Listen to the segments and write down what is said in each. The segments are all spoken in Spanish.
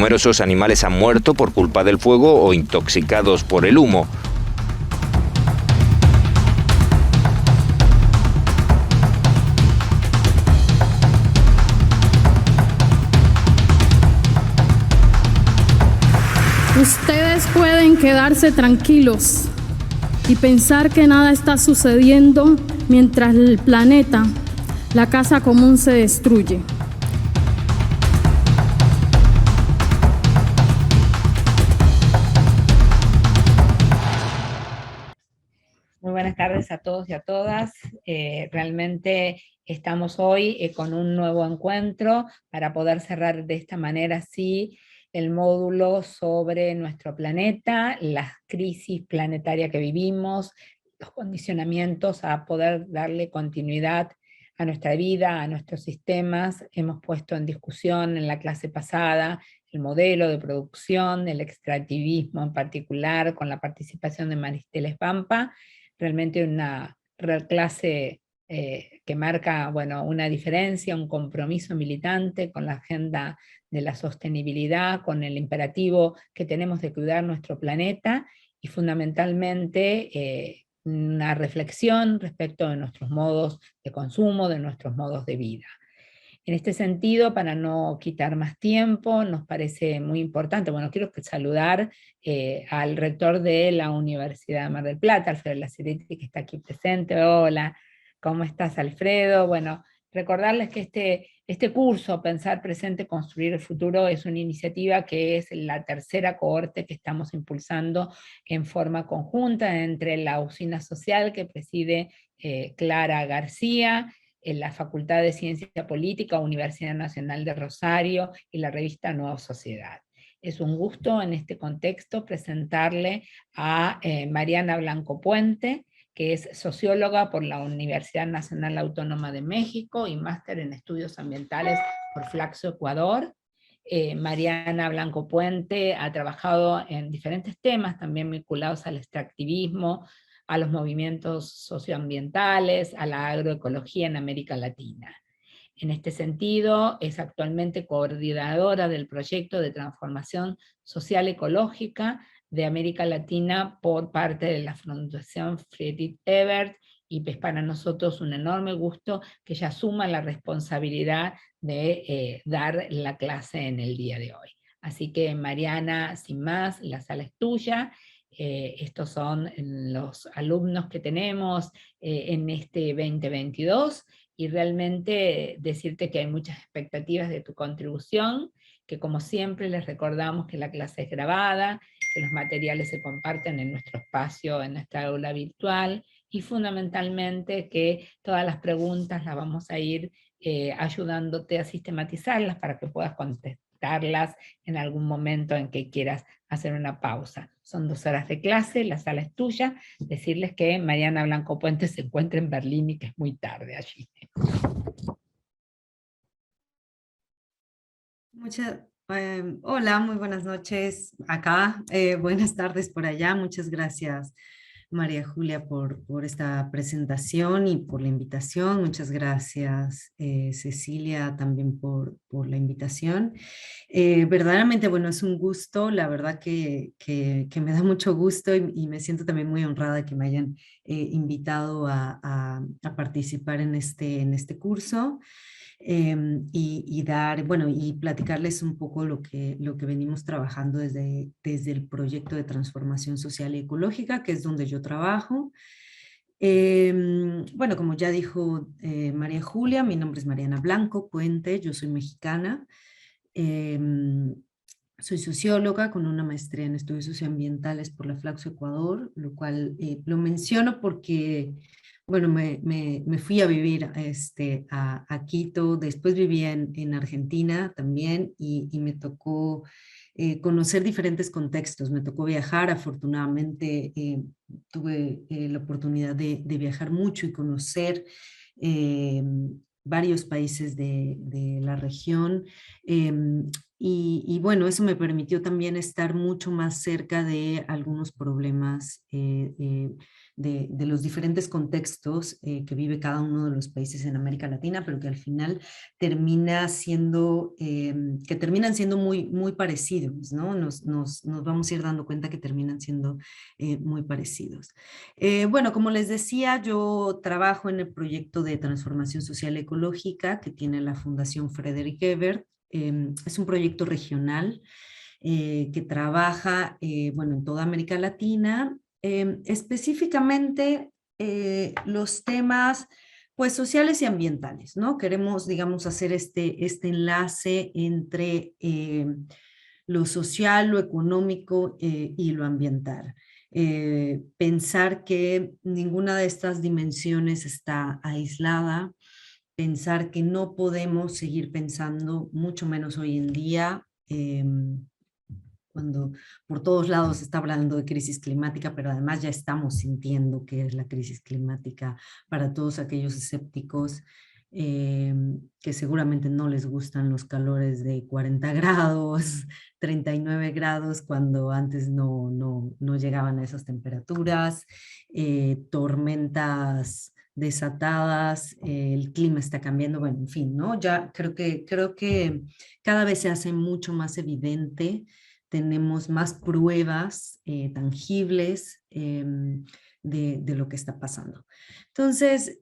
numerosos animales han muerto por culpa del fuego o intoxicados por el humo. Ustedes pueden quedarse tranquilos y pensar que nada está sucediendo mientras el planeta, la casa común, se destruye. Muy buenas tardes a todos y a todas. Realmente estamos hoy con un nuevo encuentro para poder cerrar de esta manera así el módulo sobre nuestro planeta, la crisis planetaria que vivimos, los condicionamientos a poder darle continuidad a nuestra vida, a nuestros sistemas. Hemos puesto en discusión en la clase pasada el modelo de producción, el extractivismo en particular, con la participación de Maristela Pampa, realmente una clase que marca, bueno, una diferencia, un compromiso militante con la agenda de la sostenibilidad, con el imperativo que tenemos de cuidar nuestro planeta y fundamentalmente una reflexión respecto de nuestros modos de consumo, de nuestros modos de vida. En este sentido, para no quitar más tiempo, nos parece muy importante, bueno, quiero saludar al rector de la Universidad de Mar del Plata, Alfredo Lazzaretti, que está aquí presente. Hola, ¿cómo estás, Alfredo? Bueno, recordarles que este curso, Pensar Presente, Construir el Futuro, es una iniciativa que es la tercera cohorte que estamos impulsando en forma conjunta entre la Usina Social, que preside Clara García, en la Facultad de Ciencia Política, Universidad Nacional de Rosario y la revista Nueva Sociedad. Es un gusto en este contexto presentarle a Mariana Blanco Puente, que es socióloga por la Universidad Nacional Autónoma de México y máster en estudios ambientales por Flaxo, Ecuador. Mariana Blanco Puente ha trabajado en diferentes temas también vinculados al extractivismo, a los movimientos socioambientales, a la agroecología en América Latina. En este sentido, es actualmente coordinadora del proyecto de transformación social ecológica de América Latina por parte de la Fundación Friedrich Ebert, y es para nosotros un enorme gusto que ella asuma la responsabilidad de dar la clase en el día de hoy. Así que, Mariana, sin más, la sala es tuya. Estos son los alumnos que tenemos en este 2022, y realmente decirte que hay muchas expectativas de tu contribución, que como siempre les recordamos que la clase es grabada, que los materiales se comparten en nuestro espacio, en nuestra aula virtual, y fundamentalmente que todas las preguntas las vamos a ir ayudándote a sistematizarlas para que puedas contestarlas en algún momento en que quieras hacer una pausa. Son 2 horas de clase, la sala es tuya. Decirles que Mariana Blanco Puente se encuentra en Berlín y que es muy tarde allí. Hola, muy buenas noches acá, buenas tardes por allá. Muchas gracias, María Julia, por esta presentación y por la invitación. Muchas gracias, Cecilia, también por la invitación. Verdaderamente, bueno, es un gusto, la verdad que me da mucho gusto, y me siento también muy honrada que me hayan invitado a participar en este curso. Bueno, y platicarles un poco lo que venimos trabajando desde el proyecto de transformación social y ecológica, que es donde yo trabajo. Bueno, como ya dijo María Julia, mi nombre es Mariana Blanco Puente, yo soy mexicana. Soy socióloga con una maestría en estudios socioambientales por la Flaxo, Ecuador, lo cual lo menciono porque, bueno, me fui a vivir a Quito, después viví en Argentina también, y me tocó conocer diferentes contextos. Me tocó viajar, afortunadamente tuve la oportunidad de viajar mucho y conocer varios países de la región. y bueno, eso me permitió también estar mucho más cerca de algunos problemas de los diferentes contextos que vive cada uno de los países en América Latina, pero que al final que terminan siendo muy, muy parecidos, ¿no? Nos vamos a ir dando cuenta que terminan siendo muy parecidos. Bueno, como les decía, yo trabajo en el proyecto de transformación social ecológica que tiene la Fundación Frederick Ebert. Es un proyecto regional que trabaja, bueno, en toda América Latina, específicamente los temas pues sociales y ambientales, ¿no? Queremos, digamos, hacer este enlace entre lo social, lo económico y lo ambiental. Pensar que ninguna de estas dimensiones está aislada, pensar que no podemos seguir pensando, mucho menos hoy en día, cuando por todos lados se está hablando de crisis climática, pero además ya estamos sintiendo que es la crisis climática para todos aquellos escépticos que seguramente no les gustan los calores de 40 grados, 39 grados, cuando antes no llegaban a esas temperaturas, tormentas desatadas, el clima está cambiando, bueno, en fin, ¿no? Ya creo que cada vez se hace mucho más evidente, tenemos más pruebas tangibles de lo que está pasando. Entonces,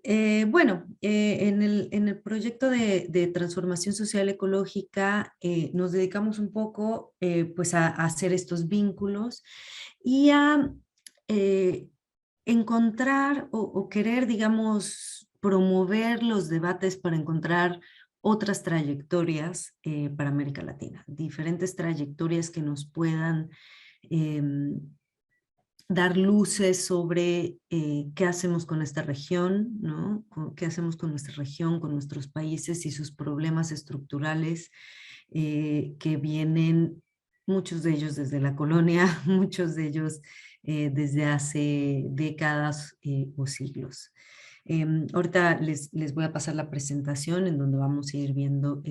bueno, en el proyecto de transformación social ecológica nos dedicamos un poco pues a hacer estos vínculos y a encontrar o querer, digamos, promover los debates para encontrar otras trayectorias para América Latina, diferentes trayectorias que nos puedan dar luces sobre qué hacemos con esta región, ¿no? Qué hacemos con nuestra región, con nuestros países y sus problemas estructurales que vienen, muchos de ellos desde la colonia, muchos de ellos desde hace décadas o siglos. Ahorita les voy a pasar la presentación en donde vamos a ir viendo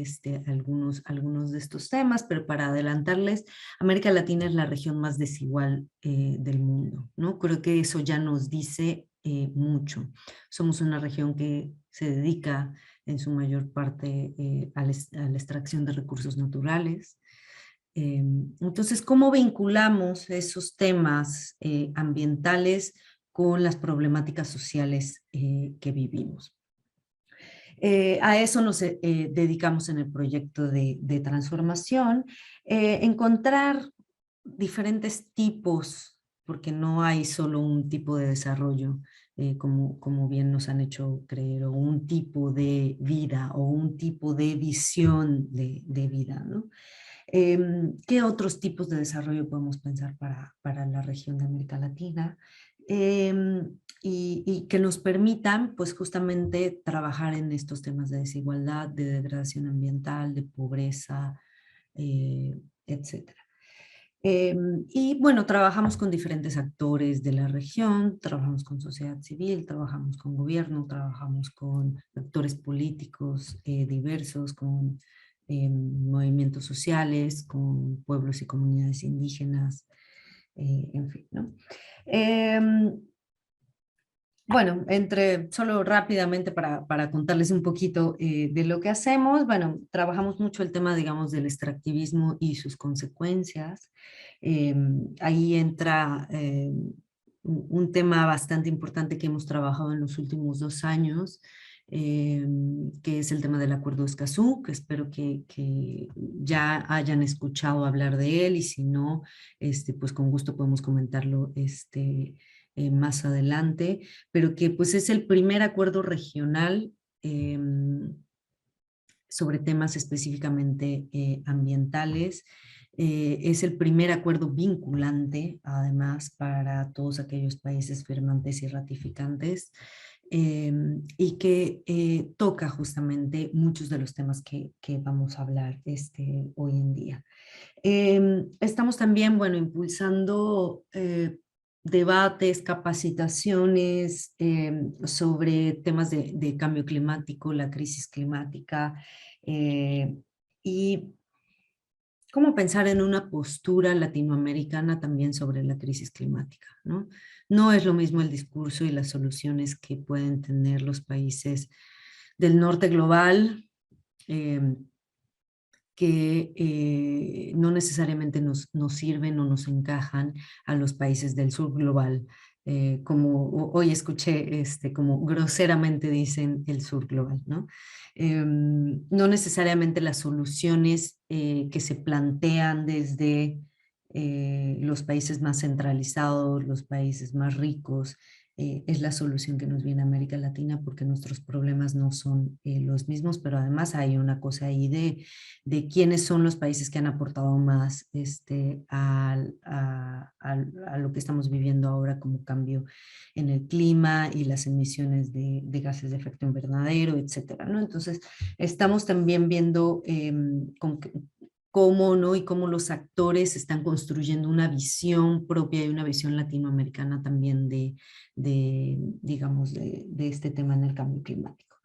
algunos de estos temas, pero para adelantarles, América Latina es la región más desigual del mundo, ¿no? Creo que eso ya nos dice mucho. Somos una región que se dedica en su mayor parte a la extracción de recursos naturales. Entonces, ¿cómo vinculamos esos temas ambientales con las problemáticas sociales que vivimos? A eso nos dedicamos en el proyecto de transformación, encontrar diferentes tipos, porque no hay solo un tipo de desarrollo, como bien nos han hecho creer, o un tipo de vida, o un tipo de visión de vida, ¿no? ¿Qué otros tipos de desarrollo podemos pensar para la región de América Latina? Y que nos permitan, pues justamente, trabajar en estos temas de desigualdad, de degradación ambiental, de pobreza, etc. Y bueno, trabajamos con diferentes actores de la región, trabajamos con sociedad civil, trabajamos con gobierno, trabajamos con actores políticos diversos, con movimientos sociales, con pueblos y comunidades indígenas, en fin, ¿no? Bueno, solo rápidamente para contarles un poquito de lo que hacemos, bueno, trabajamos mucho el tema, digamos, del extractivismo y sus consecuencias. Ahí entra un tema bastante importante que hemos trabajado en los últimos 2 años, que es el tema del Acuerdo de Escazú, que espero que ya hayan escuchado hablar de él, y si no, pues con gusto podemos comentarlo más adelante, pero que pues es el primer acuerdo regional sobre temas específicamente ambientales. Es el primer acuerdo vinculante, además, para todos aquellos países firmantes y ratificantes, y que toca justamente muchos de los temas que vamos a hablar hoy en día. Estamos también, bueno, impulsando debates, capacitaciones sobre temas de cambio climático, la crisis climática, y cómo pensar en una postura latinoamericana también sobre la crisis climática, ¿no? No es lo mismo el discurso y las soluciones que pueden tener los países del norte global, eh, que no necesariamente nos sirven o nos encajan a los países del sur global, como hoy escuché, como groseramente dicen el sur global, ¿no? No necesariamente las soluciones que se plantean desde los países más centralizados, los países más ricos, es la solución que nos viene a América Latina porque nuestros problemas no son los mismos, pero además hay una cosa ahí de quiénes son los países que han aportado más a lo que estamos viviendo ahora como cambio en el clima y las emisiones de gases de efecto invernadero, etcétera, ¿no? Entonces, estamos también viendo cómo, ¿no? Y cómo los actores están construyendo una visión propia y una visión latinoamericana también digamos, de este tema en el cambio climático.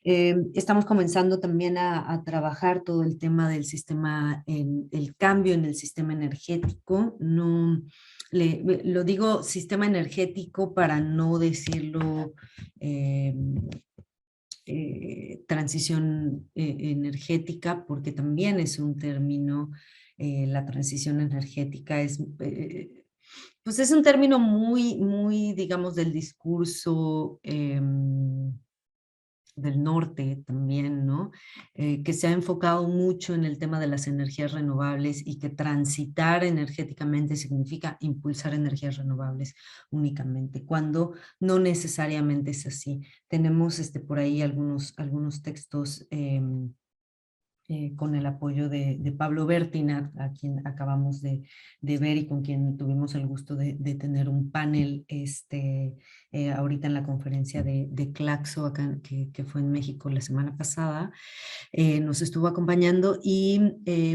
Estamos comenzando también a trabajar todo el tema del sistema, el cambio en el sistema energético. No, lo digo sistema energético para no decirlo transición energética, porque también es un término, la transición energética es... pues es un término muy, digamos, del discurso del norte también, ¿no? Que se ha enfocado mucho en el tema de las energías renovables y que transitar energéticamente significa impulsar energías renovables únicamente, cuando no necesariamente es así. Tenemos por ahí algunos textos con el apoyo de Pablo Bertina, a quien acabamos de ver y con quien tuvimos el gusto de tener un panel ahorita en la conferencia de Claxo, acá, que fue en México la semana pasada. Nos estuvo acompañando y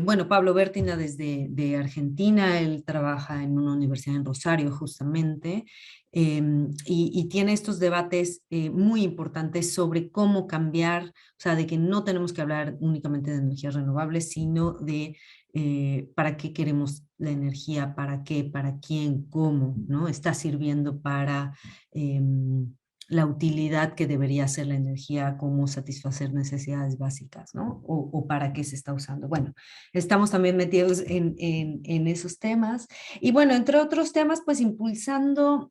bueno, Pablo Bertina de Argentina, él trabaja en una universidad en Rosario justamente, y tiene estos debates muy importantes sobre cómo cambiar, o sea, de que no tenemos que hablar únicamente de energías renovables, sino de para qué queremos la energía, para qué, para quién, cómo, ¿no? Está sirviendo para la utilidad que debería ser la energía, cómo satisfacer necesidades básicas, ¿no? O para qué se está usando. Bueno, estamos también metidos en esos temas. Y bueno, entre otros temas, pues impulsando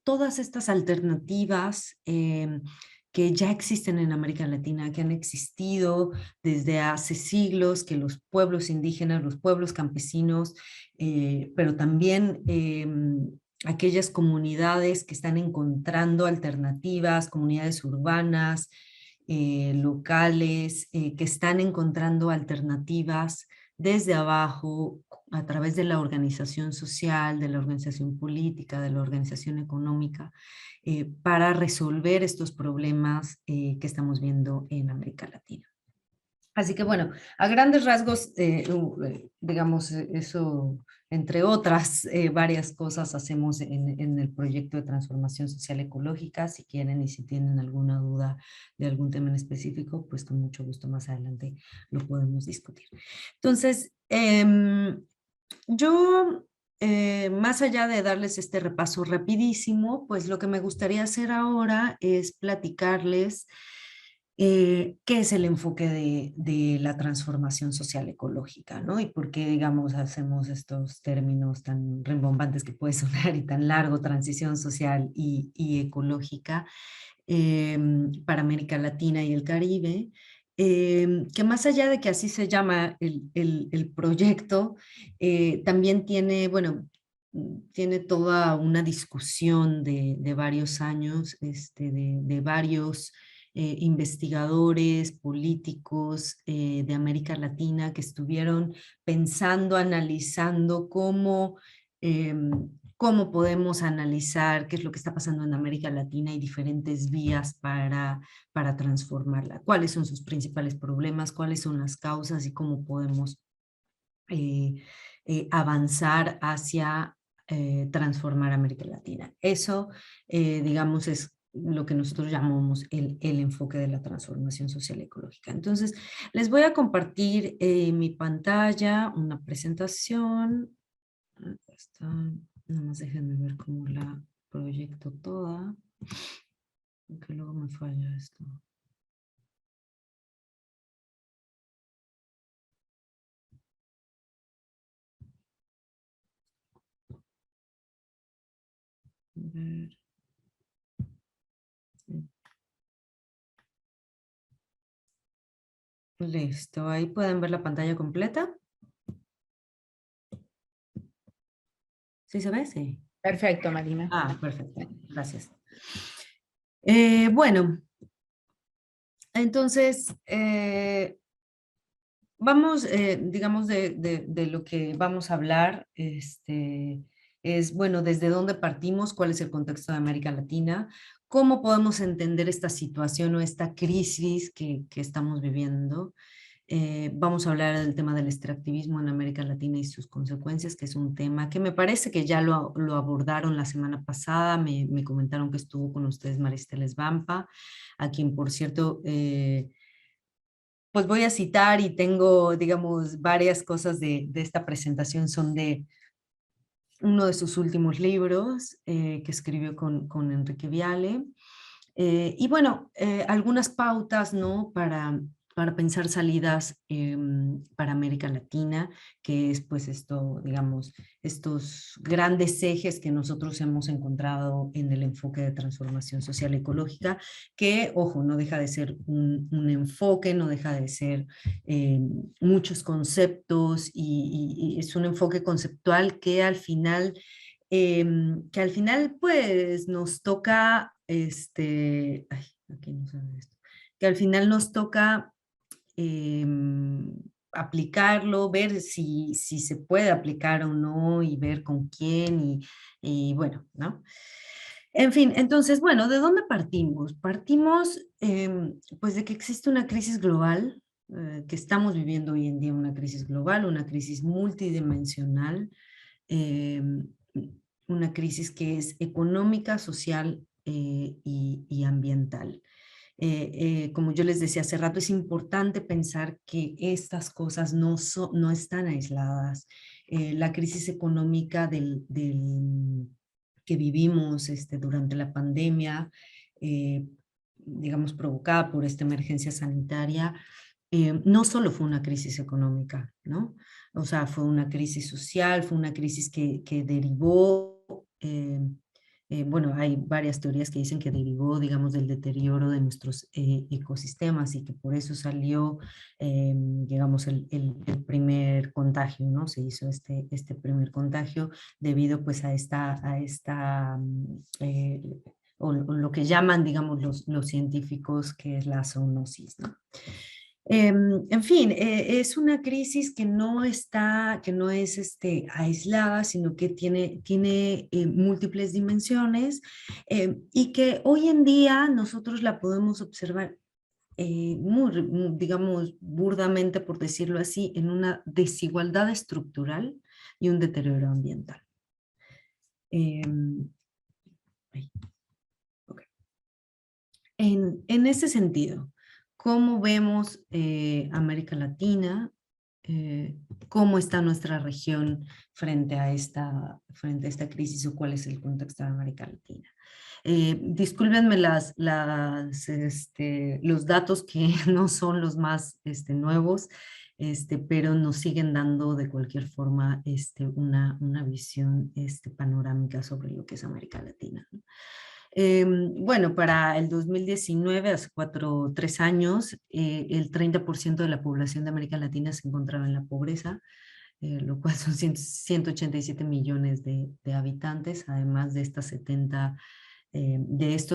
todas estas alternativas que ya existen en América Latina, que han existido desde hace siglos, que los pueblos indígenas, los pueblos campesinos, pero también aquellas comunidades que están encontrando alternativas, comunidades urbanas, locales, que están encontrando alternativas desde abajo, a través de la organización social, de la organización política, de la organización económica, para resolver estos problemas que estamos viendo en América Latina. Así que bueno, a grandes rasgos, digamos, eso, entre otras varias cosas hacemos en el proyecto de transformación social ecológica. Si quieren y si tienen alguna duda de algún tema en específico, pues con mucho gusto más adelante lo podemos discutir. Entonces, yo, más allá de darles este repaso rapidísimo, pues lo que me gustaría hacer ahora es platicarles qué es el enfoque de la transformación social ecológica, ¿no? Y por qué, digamos, hacemos estos términos tan rimbombantes que puede sonar y tan largo, transición social y ecológica para América Latina y el Caribe, que más allá de que así se llama el proyecto, también tiene, bueno, tiene toda una discusión de varios años, de varios investigadores, políticos de América Latina que estuvieron pensando, analizando cómo podemos analizar qué es lo que está pasando en América Latina y diferentes vías para transformarla. ¿Cuáles son sus principales problemas? ¿Cuáles son las causas? Y cómo podemos avanzar hacia transformar América Latina. Eso, digamos, es lo que nosotros llamamos el enfoque de la transformación social ecológica. Entonces, les voy a compartir mi pantalla, una presentación. Acá está. Nada más déjenme ver cómo la proyecto toda, porque luego me falla esto. A ver. Listo, ahí pueden ver la pantalla completa. ¿Sí se ve? Sí. Perfecto, Marina. Ah, perfecto. Gracias. Bueno, entonces, vamos, digamos, de lo que vamos a hablar, es, bueno, desde dónde partimos, cuál es el contexto de América Latina, cómo podemos entender esta situación o esta crisis que estamos viviendo. Vamos a hablar del tema del extractivismo en América Latina y sus consecuencias, que es un tema que me parece que ya lo abordaron la semana pasada. Me comentaron que estuvo con ustedes Maristela Svampa, a quien, por cierto, pues voy a citar, y tengo, digamos, varias cosas de esta presentación, son de uno de sus últimos libros que escribió con Enrique Viale. Y bueno, algunas pautas, ¿no? Para pensar salidas para América Latina, que es pues esto, digamos, estos grandes ejes que nosotros hemos encontrado en el enfoque de transformación social ecológica, que, ojo, no deja de ser un enfoque, no deja de ser muchos conceptos, y es un enfoque conceptual que al final pues nos toca, ay, aquí no se ve esto, que al final nos toca aplicarlo, ver si se puede aplicar o no, y ver con quién, y bueno, ¿no? En fin, entonces, bueno, ¿de dónde partimos? Partimos pues de que existe una crisis global, que estamos viviendo hoy en día, una crisis global, una crisis multidimensional, em, una crisis que es económica, social y ambiental. Como yo les decía hace rato, es importante pensar que estas cosas no están aisladas. La crisis económica que vivimos durante la pandemia, digamos, provocada por esta emergencia sanitaria, no solo fue una crisis económica, ¿no? O sea, fue una crisis social, fue una crisis que derivó, bueno, hay varias teorías que dicen que derivó, digamos, del deterioro de nuestros ecosistemas, y que por eso salió, digamos, el primer contagio, ¿no? Se hizo este primer contagio debido pues a o lo que llaman, digamos, los científicos, que es la zoonosis, ¿no? En fin, es una crisis que no es aislada, sino que tiene múltiples dimensiones, y que hoy en día nosotros la podemos observar digamos, burdamente, por decirlo así, en una desigualdad estructural y un deterioro ambiental. Ay, ok. En ese sentido, ¿cómo vemos América Latina? ¿Cómo está nuestra región frente a esta crisis, o cuál es el contexto de América Latina? Discúlpenme los datos que no son los más nuevos, pero nos siguen dando de cualquier forma una visión panorámica sobre lo que es América Latina, ¿no? Bueno, para el 2019, hace 3 años, el 30% de la población de América Latina se encontraba en la pobreza, lo cual son 187 millones de habitantes, además de estos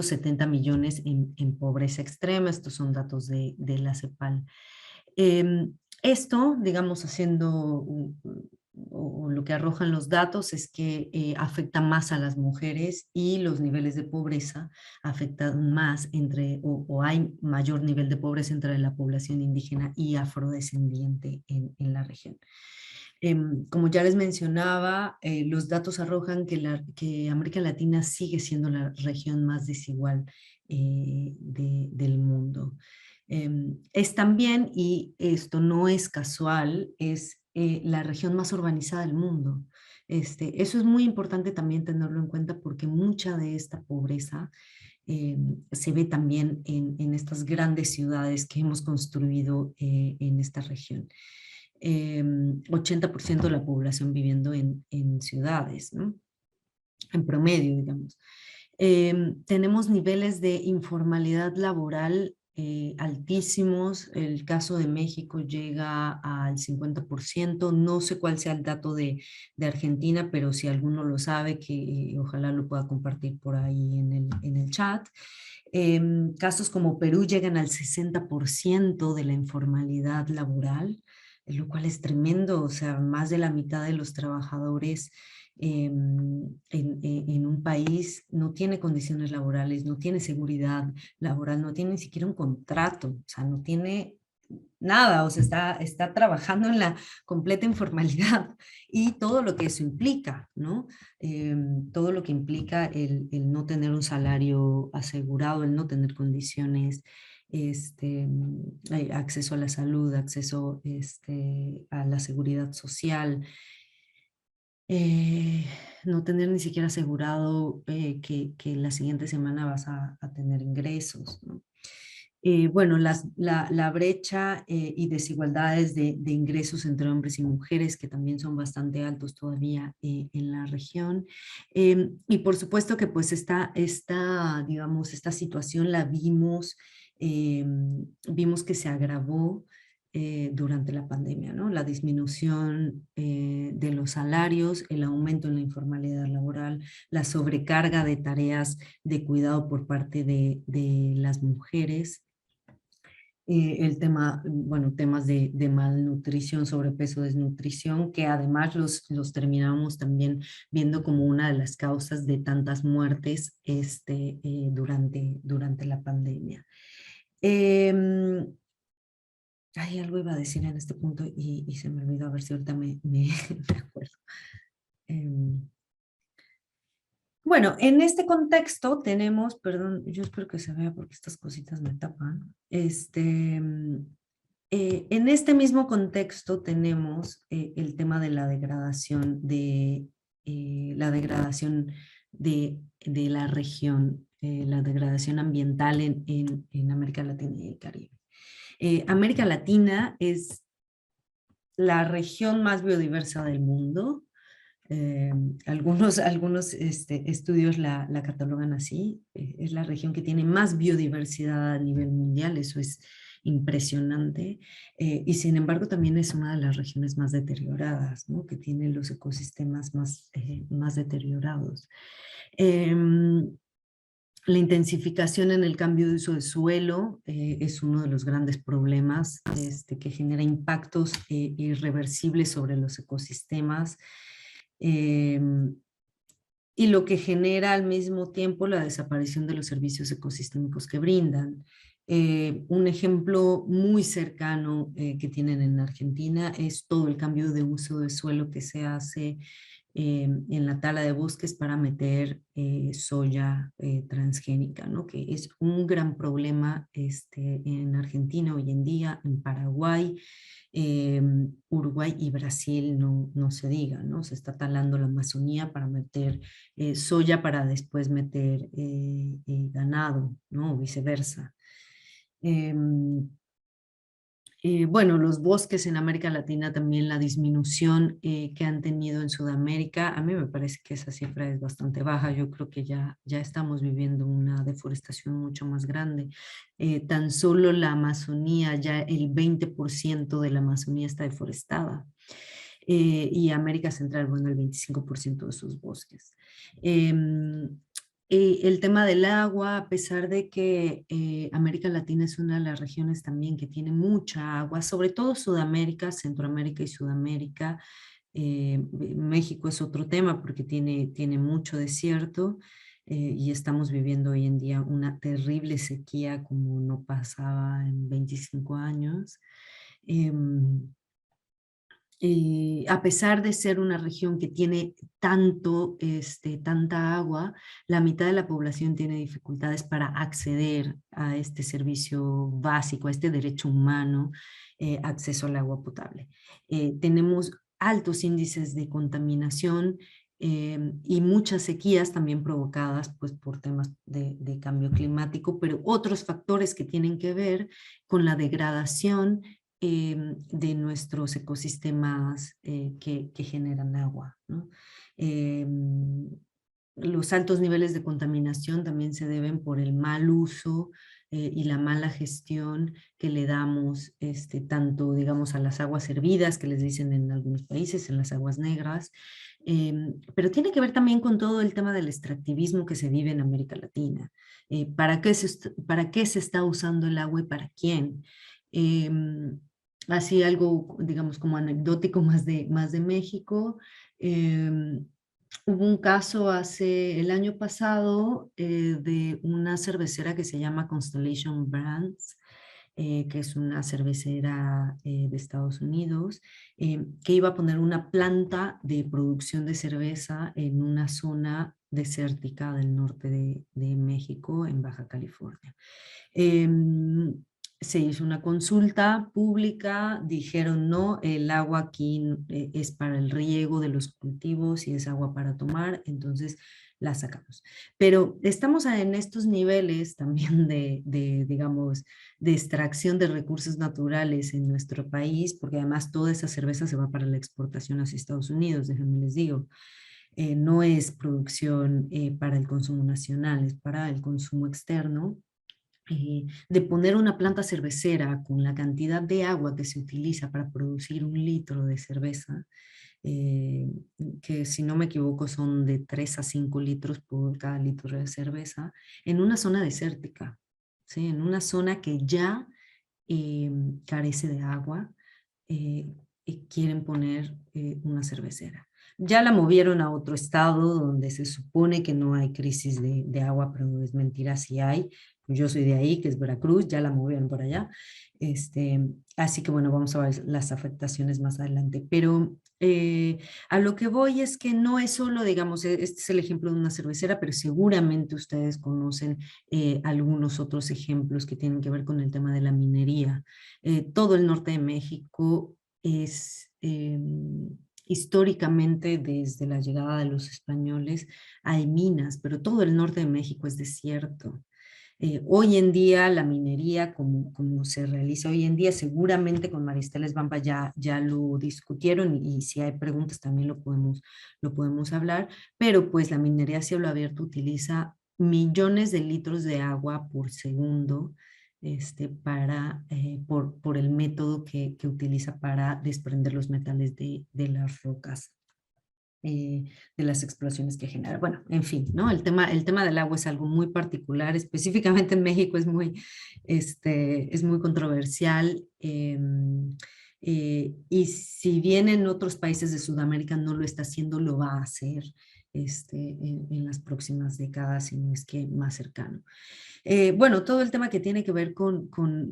70 millones en pobreza extrema. Estos son datos de la CEPAL. Esto, digamos, o lo que arrojan los datos, es que afecta más a las mujeres, y los niveles de pobreza afectan más o hay mayor nivel de pobreza entre la población indígena y afrodescendiente en la región. Como ya les mencionaba, los datos arrojan que América Latina sigue siendo la región más desigual del mundo. Es también, y esto no es casual, es la región más urbanizada del mundo. Eso es muy importante también tenerlo en cuenta porque mucha de esta pobreza se ve también en estas grandes ciudades que hemos construido en esta región. 80% de la población viviendo en ciudades, ¿no? En promedio, digamos. Tenemos niveles de informalidad laboral altísimos. El caso de México llega al 50%. No sé cuál sea el dato de Argentina, pero si alguno lo sabe, que ojalá lo pueda compartir por ahí en el chat. Casos como Perú llegan al 60% de la informalidad laboral, lo cual es tremendo. O sea, más de la mitad de los trabajadores en un país no tiene condiciones laborales, no tiene seguridad laboral, no tiene ni siquiera un contrato, o sea, no tiene nada, o sea, está trabajando en la completa informalidad y todo lo que eso implica, ¿no? Todo lo que implica el no tener un salario asegurado, el no tener condiciones, acceso a la salud, acceso a la seguridad social, eh, no tener ni siquiera asegurado que la siguiente semana vas a tener ingresos, ¿no? Bueno, la brecha y desigualdades de ingresos entre hombres y mujeres, que también son bastante altos todavía en la región. Y por supuesto que pues digamos, esta situación la vimos que se agravó durante la pandemia, ¿no? La disminución de los salarios, el aumento en la informalidad laboral, la sobrecarga de tareas de cuidado por parte de las mujeres, el tema, bueno, temas de malnutrición, sobrepeso, desnutrición, que además los terminamos también viendo como una de las causas de tantas muertes durante la pandemia. Hay algo iba a decir en este punto y se me olvidó, a ver si ahorita me acuerdo. Bueno, en este contexto tenemos, perdón, yo espero que se vea porque estas cositas me tapan. En este mismo contexto tenemos el tema de la degradación de la región, la degradación ambiental en América Latina y el Caribe. América Latina es la región más biodiversa del mundo. Algunos estudios la catalogan así. Es la región que tiene más biodiversidad a nivel mundial, eso es impresionante. Y sin embargo también es una de las regiones más deterioradas, ¿no? Que tiene los ecosistemas más deteriorados. La intensificación en el cambio de uso de suelo es uno de los grandes problemas que genera impactos irreversibles sobre los ecosistemas y lo que genera al mismo tiempo la desaparición de los servicios ecosistémicos que brindan. Un ejemplo muy cercano que tienen en Argentina es todo el cambio de uso de suelo que se hace en la tala de bosques para meter soya transgénica, ¿no? Que es un gran problema en Argentina hoy en día, en Paraguay, Uruguay y Brasil, no se diga, ¿no? Se está talando la Amazonía para meter soya para después meter ganado, ¿no? O viceversa. Bueno, los bosques en América Latina también, la disminución que han tenido en Sudamérica, a mí me parece que esa cifra es bastante baja. Yo creo que ya estamos viviendo una deforestación mucho más grande. Tan solo la Amazonía, ya el 20% de la Amazonía está deforestada. Y América Central, bueno, el 25% de sus bosques. El tema del agua, a pesar de que América Latina es una de las regiones también que tiene mucha agua, sobre todo Sudamérica, Centroamérica y Sudamérica. México es otro tema porque tiene mucho desierto y estamos viviendo hoy en día una terrible sequía como no pasaba en 25 años. a pesar de ser una región que tiene tanta agua, la mitad de la población tiene dificultades para acceder a este servicio básico, a este derecho humano, acceso al agua potable. Tenemos altos índices de contaminación y muchas sequías también provocadas pues, por temas de cambio climático, pero otros factores que tienen que ver con la degradación de nuestros ecosistemas que generan agua, ¿no? Los altos niveles de contaminación también se deben por el mal uso y la mala gestión que le damos tanto, digamos, a las aguas hervidas, que les dicen en algunos países, en las aguas negras, pero tiene que ver también con todo el tema del extractivismo que se vive en América Latina. ¿Para qué se está usando el agua y para quién? Así algo, digamos, como anecdótico más de México. Hubo un caso el año pasado de una cervecera que se llama Constellation Brands, que es una cervecera de Estados Unidos, que iba a poner una planta de producción de cerveza en una zona desértica del norte de México, en Baja California. Se hizo una consulta pública, dijeron no, el agua aquí es para el riego de los cultivos y es agua para tomar, entonces la sacamos. Pero estamos en estos niveles también digamos, de extracción de recursos naturales en nuestro país, porque además toda esa cerveza se va para la exportación hacia Estados Unidos, déjenme les digo. No es producción para el consumo nacional, es para el consumo externo. De poner una planta cervecera con la cantidad de agua que se utiliza para producir 1 litro de cerveza, que si no me equivoco son de 3 a 5 litros por cada litro de cerveza, en una zona desértica, ¿sí? En una zona que ya carece de agua, y quieren poner una cervecera. Ya la movieron a otro estado donde se supone que no hay crisis de agua, pero es mentira, sí hay. Yo soy de ahí, que es Veracruz, ya la movieron por allá. Así que bueno, vamos a ver las afectaciones más adelante. Pero a lo que voy es que no es solo, digamos, este es el ejemplo de una cervecera, pero seguramente ustedes conocen algunos otros ejemplos que tienen que ver con el tema de la minería. Todo el norte de México es históricamente, desde la llegada de los españoles, hay minas, pero todo el norte de México es desierto. Hoy en día la minería, como se realiza hoy en día, seguramente con Maristela Esbamba ya lo discutieron y si hay preguntas también lo podemos hablar, pero pues la minería a cielo abierto utiliza millones de litros de agua por segundo por el método que utiliza para desprender los metales de las rocas, de las explosiones que genera. Bueno, en fin, ¿no? El tema del agua es algo muy particular, específicamente en México es muy controversial. Y si bien en otros países de Sudamérica no lo está haciendo, lo va a hacer en las próximas décadas, si no es que más cercano. Bueno, todo el tema que tiene que ver con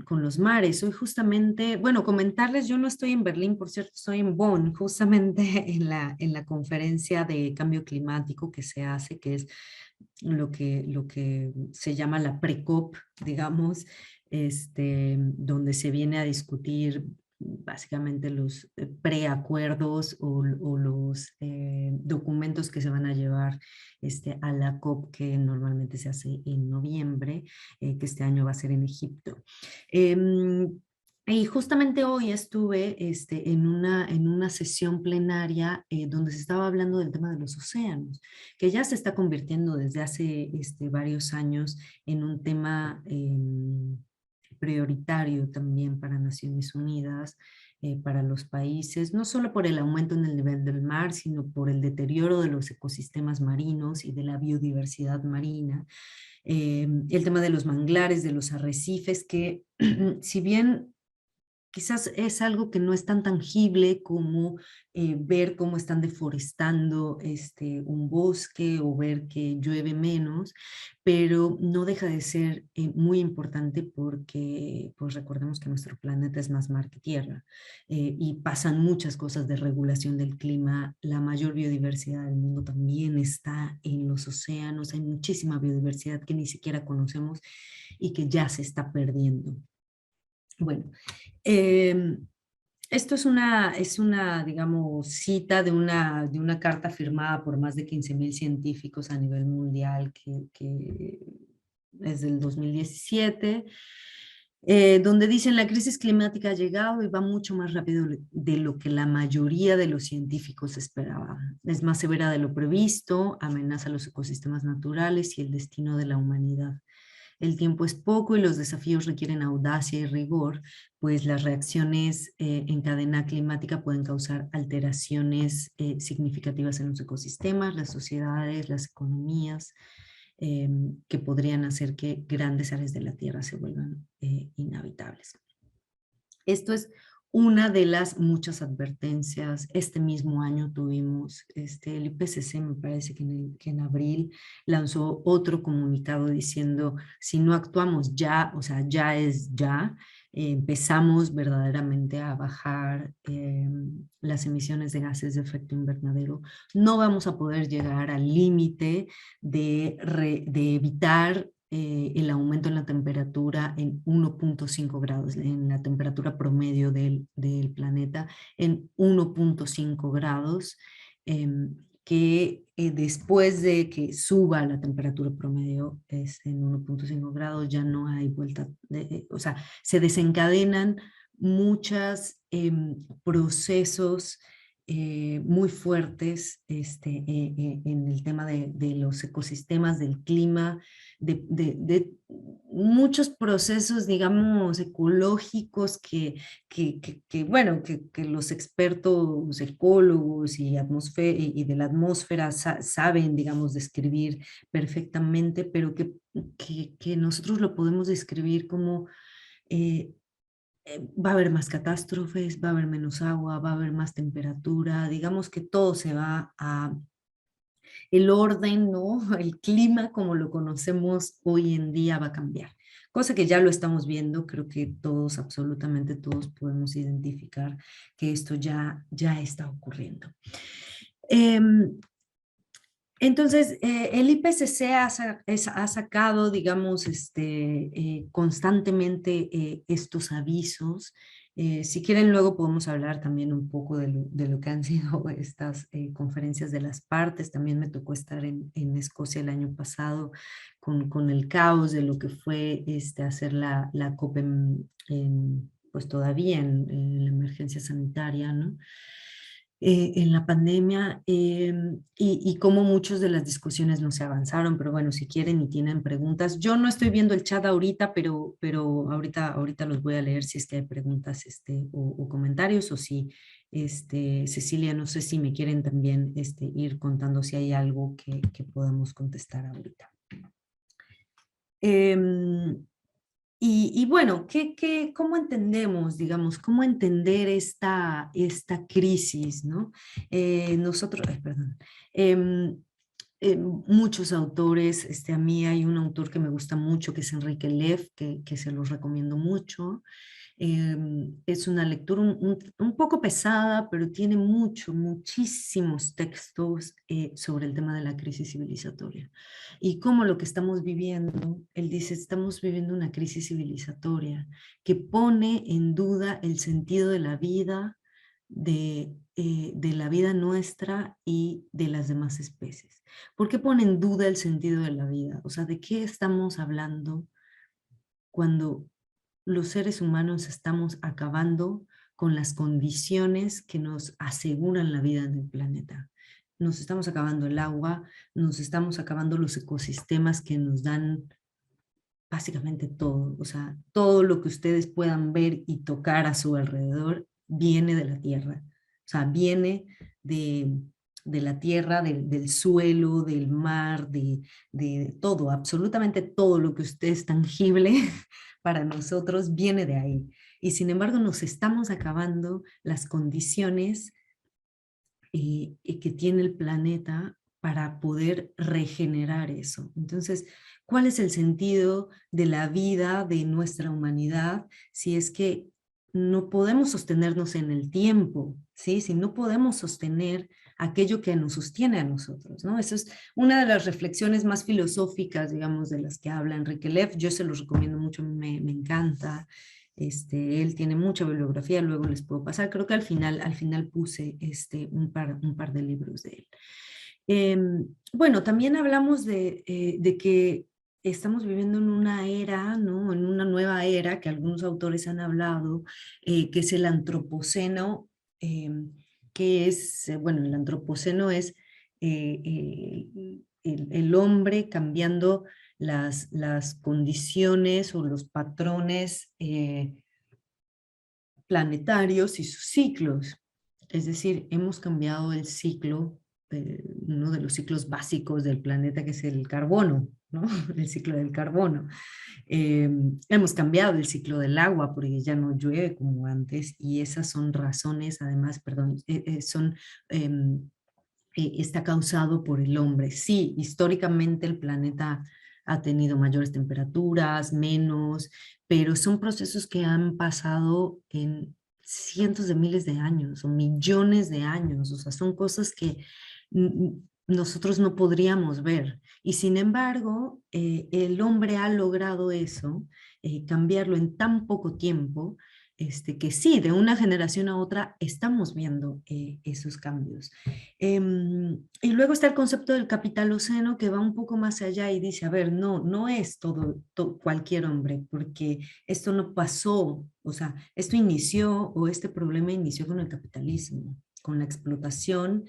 los mares. Hoy justamente, bueno, comentarles, yo no estoy en Berlín, por cierto, estoy en Bonn, justamente en la conferencia de cambio climático que se hace, que es lo que se llama la pre-COP, digamos, donde se viene a discutir básicamente los preacuerdos o los documentos que se van a llevar a la COP, que normalmente se hace en noviembre, que este año va a ser en Egipto. Y justamente hoy estuve en una sesión plenaria donde se estaba hablando del tema de los océanos, que ya se está convirtiendo desde hace varios años en un tema prioritario también para Naciones Unidas, para los países, no solo por el aumento en el nivel del mar, sino por el deterioro de los ecosistemas marinos y de la biodiversidad marina. El tema de los manglares, de los arrecifes, que si bien quizás es algo que no es tan tangible como ver cómo están deforestando un bosque o ver que llueve menos, pero no deja de ser muy importante porque pues recordemos que nuestro planeta es más mar que tierra, y pasan muchas cosas de regulación del clima. La mayor biodiversidad del mundo también está en los océanos, hay muchísima biodiversidad que ni siquiera conocemos y que ya se está perdiendo. Bueno, esto es una, digamos, cita de una carta firmada por más de 15.000 científicos a nivel mundial que es del 2017, donde dicen la crisis climática ha llegado y va mucho más rápido de lo que la mayoría de los científicos esperaban. Es más severa de lo previsto, amenaza los ecosistemas naturales y el destino de la humanidad. El tiempo es poco y los desafíos requieren audacia y rigor, pues las reacciones en cadena climática pueden causar alteraciones significativas en los ecosistemas, las sociedades, las economías, que podrían hacer que grandes áreas de la Tierra se vuelvan inhabitables. Esto es una de las muchas advertencias. Este mismo año tuvimos, el IPCC me parece que en abril lanzó otro comunicado diciendo, si no actuamos ya, o sea, ya es ya, empezamos verdaderamente a bajar las emisiones de gases de efecto invernadero, no vamos a poder llegar al límite de evitar el aumento en la temperatura en 1.5 grados, en la temperatura promedio del planeta, en 1.5 grados, que después de que suba la temperatura promedio en 1.5 grados ya no hay vuelta, o sea, se desencadenan muchos procesos muy fuertes en el tema de los ecosistemas, del clima, de muchos procesos, digamos, ecológicos bueno, que los expertos ecólogos y de la atmósfera saben, digamos, describir perfectamente, pero que nosotros lo podemos describir como va a haber más catástrofes, va a haber menos agua, va a haber más temperatura, digamos que todo se va a el orden, ¿no? El clima como lo conocemos hoy en día va a cambiar. Cosa que ya lo estamos viendo, creo que todos, absolutamente todos podemos identificar que esto ya está ocurriendo. Entonces, el IPCC ha sacado, digamos, constantemente estos avisos. Si quieren, luego podemos hablar también un poco de lo que han sido estas conferencias de las partes. También me tocó estar en Escocia el año pasado con el caos de lo que fue hacer la COP pues todavía en la emergencia sanitaria, ¿no? En la pandemia y cómo muchas de las discusiones no se avanzaron, pero bueno, si quieren y tienen preguntas, yo no estoy viendo el chat ahorita, pero ahorita los voy a leer si es que hay preguntas o comentarios, o si Cecilia, no sé si me quieren también ir contando si hay algo que podamos contestar ahorita. Y bueno, ¿cómo entendemos, digamos, cómo entender esta crisis, ¿no? Muchos autores, a mí hay un autor que me gusta mucho, que es Enrique Lev, que se los recomiendo mucho. Es una lectura un poco pesada, pero tiene muchísimos textos sobre el tema de la crisis civilizatoria. Y cómo lo que estamos viviendo, él dice, estamos viviendo una crisis civilizatoria que pone en duda el sentido de la vida, de la vida nuestra y de las demás especies. ¿Por qué pone en duda el sentido de la vida? O sea, ¿de qué estamos hablando cuando los seres humanos estamos acabando con las condiciones que nos aseguran la vida en el planeta? Nos estamos acabando el agua, nos estamos acabando los ecosistemas que nos dan básicamente todo. O sea, todo lo que ustedes puedan ver y tocar a su alrededor viene de la tierra. O sea, viene de la tierra, del suelo, del mar, de todo, absolutamente todo lo que usted es tangible para nosotros viene de ahí. y sin embargo nos estamos acabando las condiciones que tiene el planeta para poder regenerar eso. Entonces, ¿cuál es el sentido de la vida de nuestra humanidad si es que no podemos sostenernos en el tiempo, ¿sí? Si no podemos sostener aquello que nos sostiene a nosotros, ¿no? Eso es una de las reflexiones más filosóficas, digamos, de las que habla Enrique Leff. Yo se los recomiendo mucho, me encanta. Él tiene mucha bibliografía, luego les puedo pasar. Creo que al final puse un par de libros de él. Bueno, también hablamos de que estamos viviendo en una era, ¿no? En una nueva era que algunos autores han hablado, que es el antropoceno, que es, bueno, el antropoceno es el hombre cambiando las condiciones o los patrones planetarios y sus ciclos. Es decir, hemos cambiado el ciclo, uno de los ciclos básicos del planeta, que es el carbono, ¿no? El ciclo del carbono. Hemos cambiado el ciclo del agua porque ya no llueve como antes, y esas son razones, además, perdón, está causado por el hombre. Sí, históricamente el planeta ha tenido mayores temperaturas, menos, pero son procesos que han pasado en cientos de miles de años o millones de años. O sea, son cosas que nosotros no podríamos ver. Y sin embargo, el hombre ha logrado eso, cambiarlo en tan poco tiempo, que sí, de una generación a otra estamos viendo esos cambios. Y luego está el concepto del capitaloceno, que va un poco más allá y dice, a ver, no es cualquier hombre, porque esto no pasó, o sea, esto inició, o este problema inició con el capitalismo, con la explotación,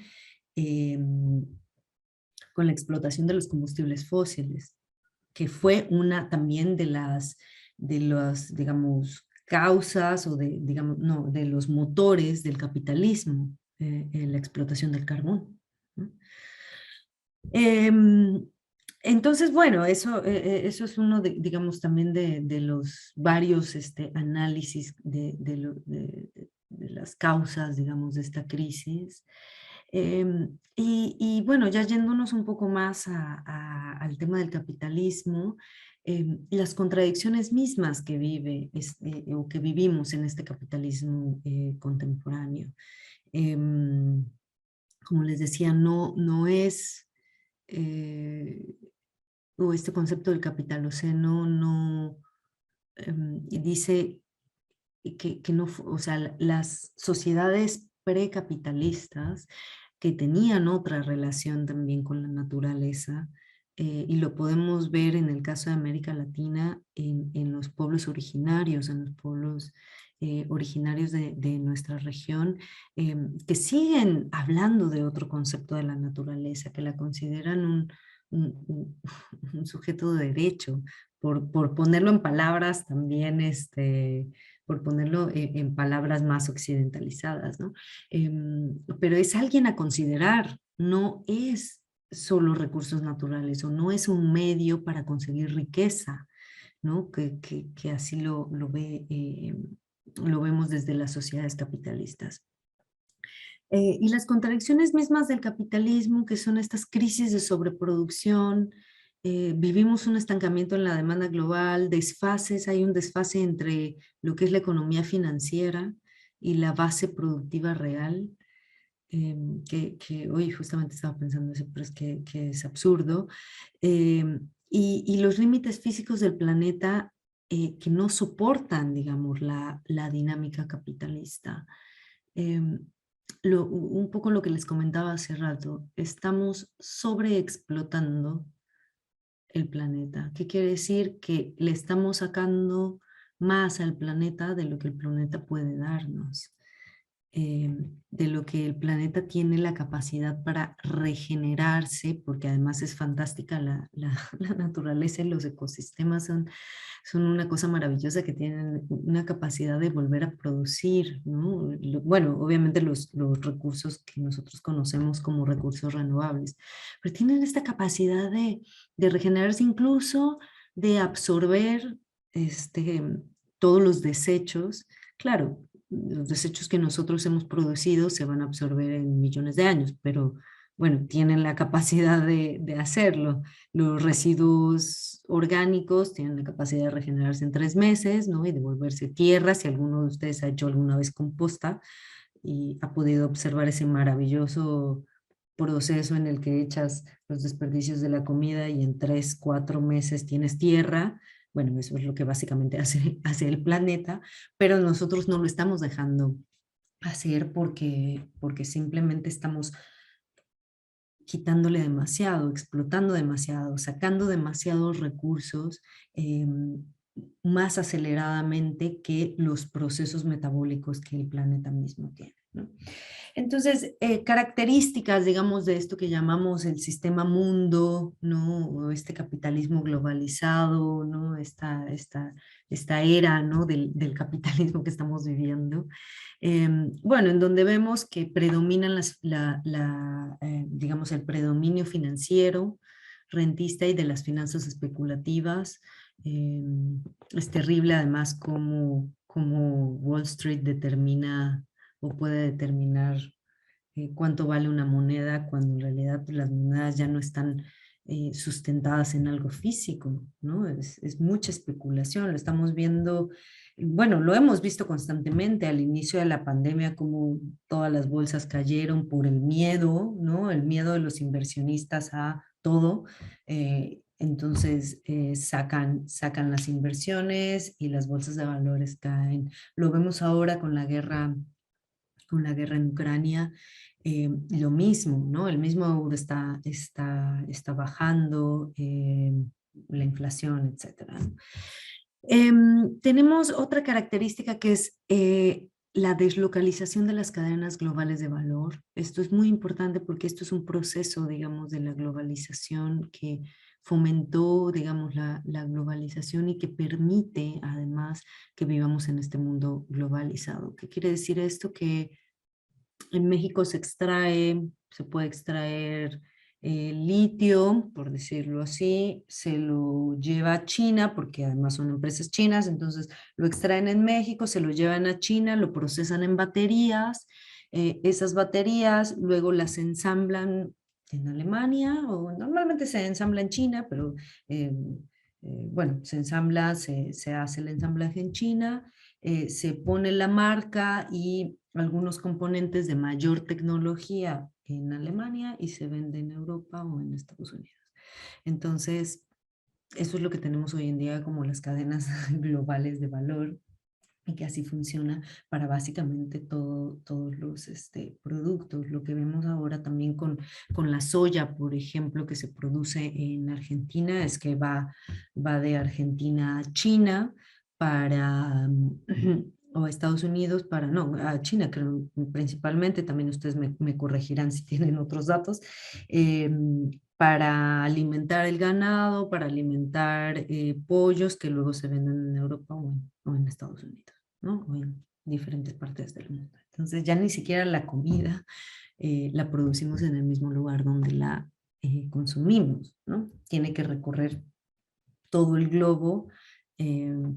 con la explotación de los combustibles fósiles, que fue una también de las digamos, causas o de los motores del capitalismo, la explotación del carbón, ¿no? Entonces, bueno, eso es uno, digamos, también de los varios análisis de las causas, digamos, de esta crisis. Y bueno, ya yéndonos un poco más al tema del capitalismo, las contradicciones mismas que vive o que vivimos en este capitalismo contemporáneo. Como les decía, no es, o este concepto del capitaloceno no dice que no, o sea, las sociedades precapitalistas que tenían otra relación también con la naturaleza, y lo podemos ver en el caso de América Latina, en los pueblos originarios, en los pueblos originarios de nuestra región, que siguen hablando de otro concepto de la naturaleza, que la consideran un sujeto de derecho, por ponerlo en palabras también, por ponerlo en palabras más occidentalizadas, ¿no? Pero es alguien a considerar, no es solo recursos naturales o no es un medio para conseguir riqueza, ¿no? Que así lo vemos desde las sociedades capitalistas. Y las contradicciones mismas del capitalismo, que son estas crisis de sobreproducción, vivimos un estancamiento en la demanda global, desfases, hay un desfase entre lo que es la economía financiera y la base productiva real, que hoy justamente estaba pensando eso, pero es que es absurdo, y los límites físicos del planeta que no soportan, digamos, la dinámica capitalista. Un poco lo que les comentaba hace rato, estamos sobreexplotando el planeta. ¿Qué quiere decir? Que le estamos sacando más al planeta de lo que el planeta puede darnos, de lo que el planeta tiene la capacidad para regenerarse, porque además es fantástica la naturaleza y los ecosistemas son una cosa maravillosa, que tienen una capacidad de volver a producir, ¿no? Bueno, obviamente los recursos que nosotros conocemos como recursos renovables, pero tienen esta capacidad de regenerarse, incluso de absorber todos los desechos Claro, los desechos que nosotros hemos producido se van a absorber en millones de años, pero bueno, tienen la capacidad de hacerlo. Los residuos orgánicos tienen la capacidad de regenerarse en 3 meses, ¿no? Y de volverse tierra. Si alguno de ustedes ha hecho alguna vez composta y ha podido observar ese maravilloso proceso en el que echas los desperdicios de la comida y en 3, 4 meses tienes tierra. Bueno, eso es lo que básicamente hace el planeta, pero nosotros no lo estamos dejando hacer porque simplemente estamos quitándole demasiado, explotando demasiado, sacando demasiados recursos más aceleradamente que los procesos metabólicos que el planeta mismo tiene, ¿no? Entonces, características, digamos, de esto que llamamos el sistema mundo, ¿no? O este capitalismo globalizado, ¿no? Esta era, ¿no? del capitalismo que estamos viviendo. Bueno, en donde vemos que predominan digamos, el predominio financiero, rentista y de las finanzas especulativas. Es terrible además cómo Wall Street determina o puede determinar cuánto vale una moneda cuando en realidad pues, las monedas ya no están sustentadas en algo físico, ¿no? Es mucha especulación, lo estamos viendo, bueno, lo hemos visto constantemente al inicio de la pandemia, como todas las bolsas cayeron por el miedo, ¿no? El miedo de los inversionistas a todo. Entonces sacan las inversiones y las bolsas de valores caen. Lo vemos ahora con la guerra en Ucrania, lo mismo, ¿no? El mismo euro está bajando, la inflación, etcétera, ¿no? Tenemos otra característica que es la deslocalización de las cadenas globales de valor. Esto es muy importante porque esto es un proceso, digamos, de la globalización que fomentó, digamos, la globalización y que permite, además, que vivamos en este mundo globalizado. ¿Qué quiere decir esto? Que en México se puede extraer litio, por decirlo así, se lo lleva a China, porque además son empresas chinas, entonces lo extraen en México, se lo llevan a China, lo procesan en baterías, esas baterías luego las ensamblan en Alemania, o normalmente se ensambla en China, pero bueno, se ensambla, se hace el ensamblaje en China, se pone la marca y algunos componentes de mayor tecnología en Alemania y se vende en Europa o en Estados Unidos. Entonces, eso es lo que tenemos hoy en día como las cadenas globales de valor y que así funciona para básicamente todos los productos. Lo que vemos ahora también con la soya, por ejemplo, que se produce en Argentina, es que va de Argentina a China para... o a Estados Unidos no, a China creo principalmente, también ustedes me corregirán si tienen otros datos, para alimentar el ganado, para alimentar pollos que luego se venden en Europa o en Estados Unidos, ¿no? O en diferentes partes del mundo. Entonces ya ni siquiera la comida la producimos en el mismo lugar donde la consumimos, ¿no? Tiene que recorrer todo el globo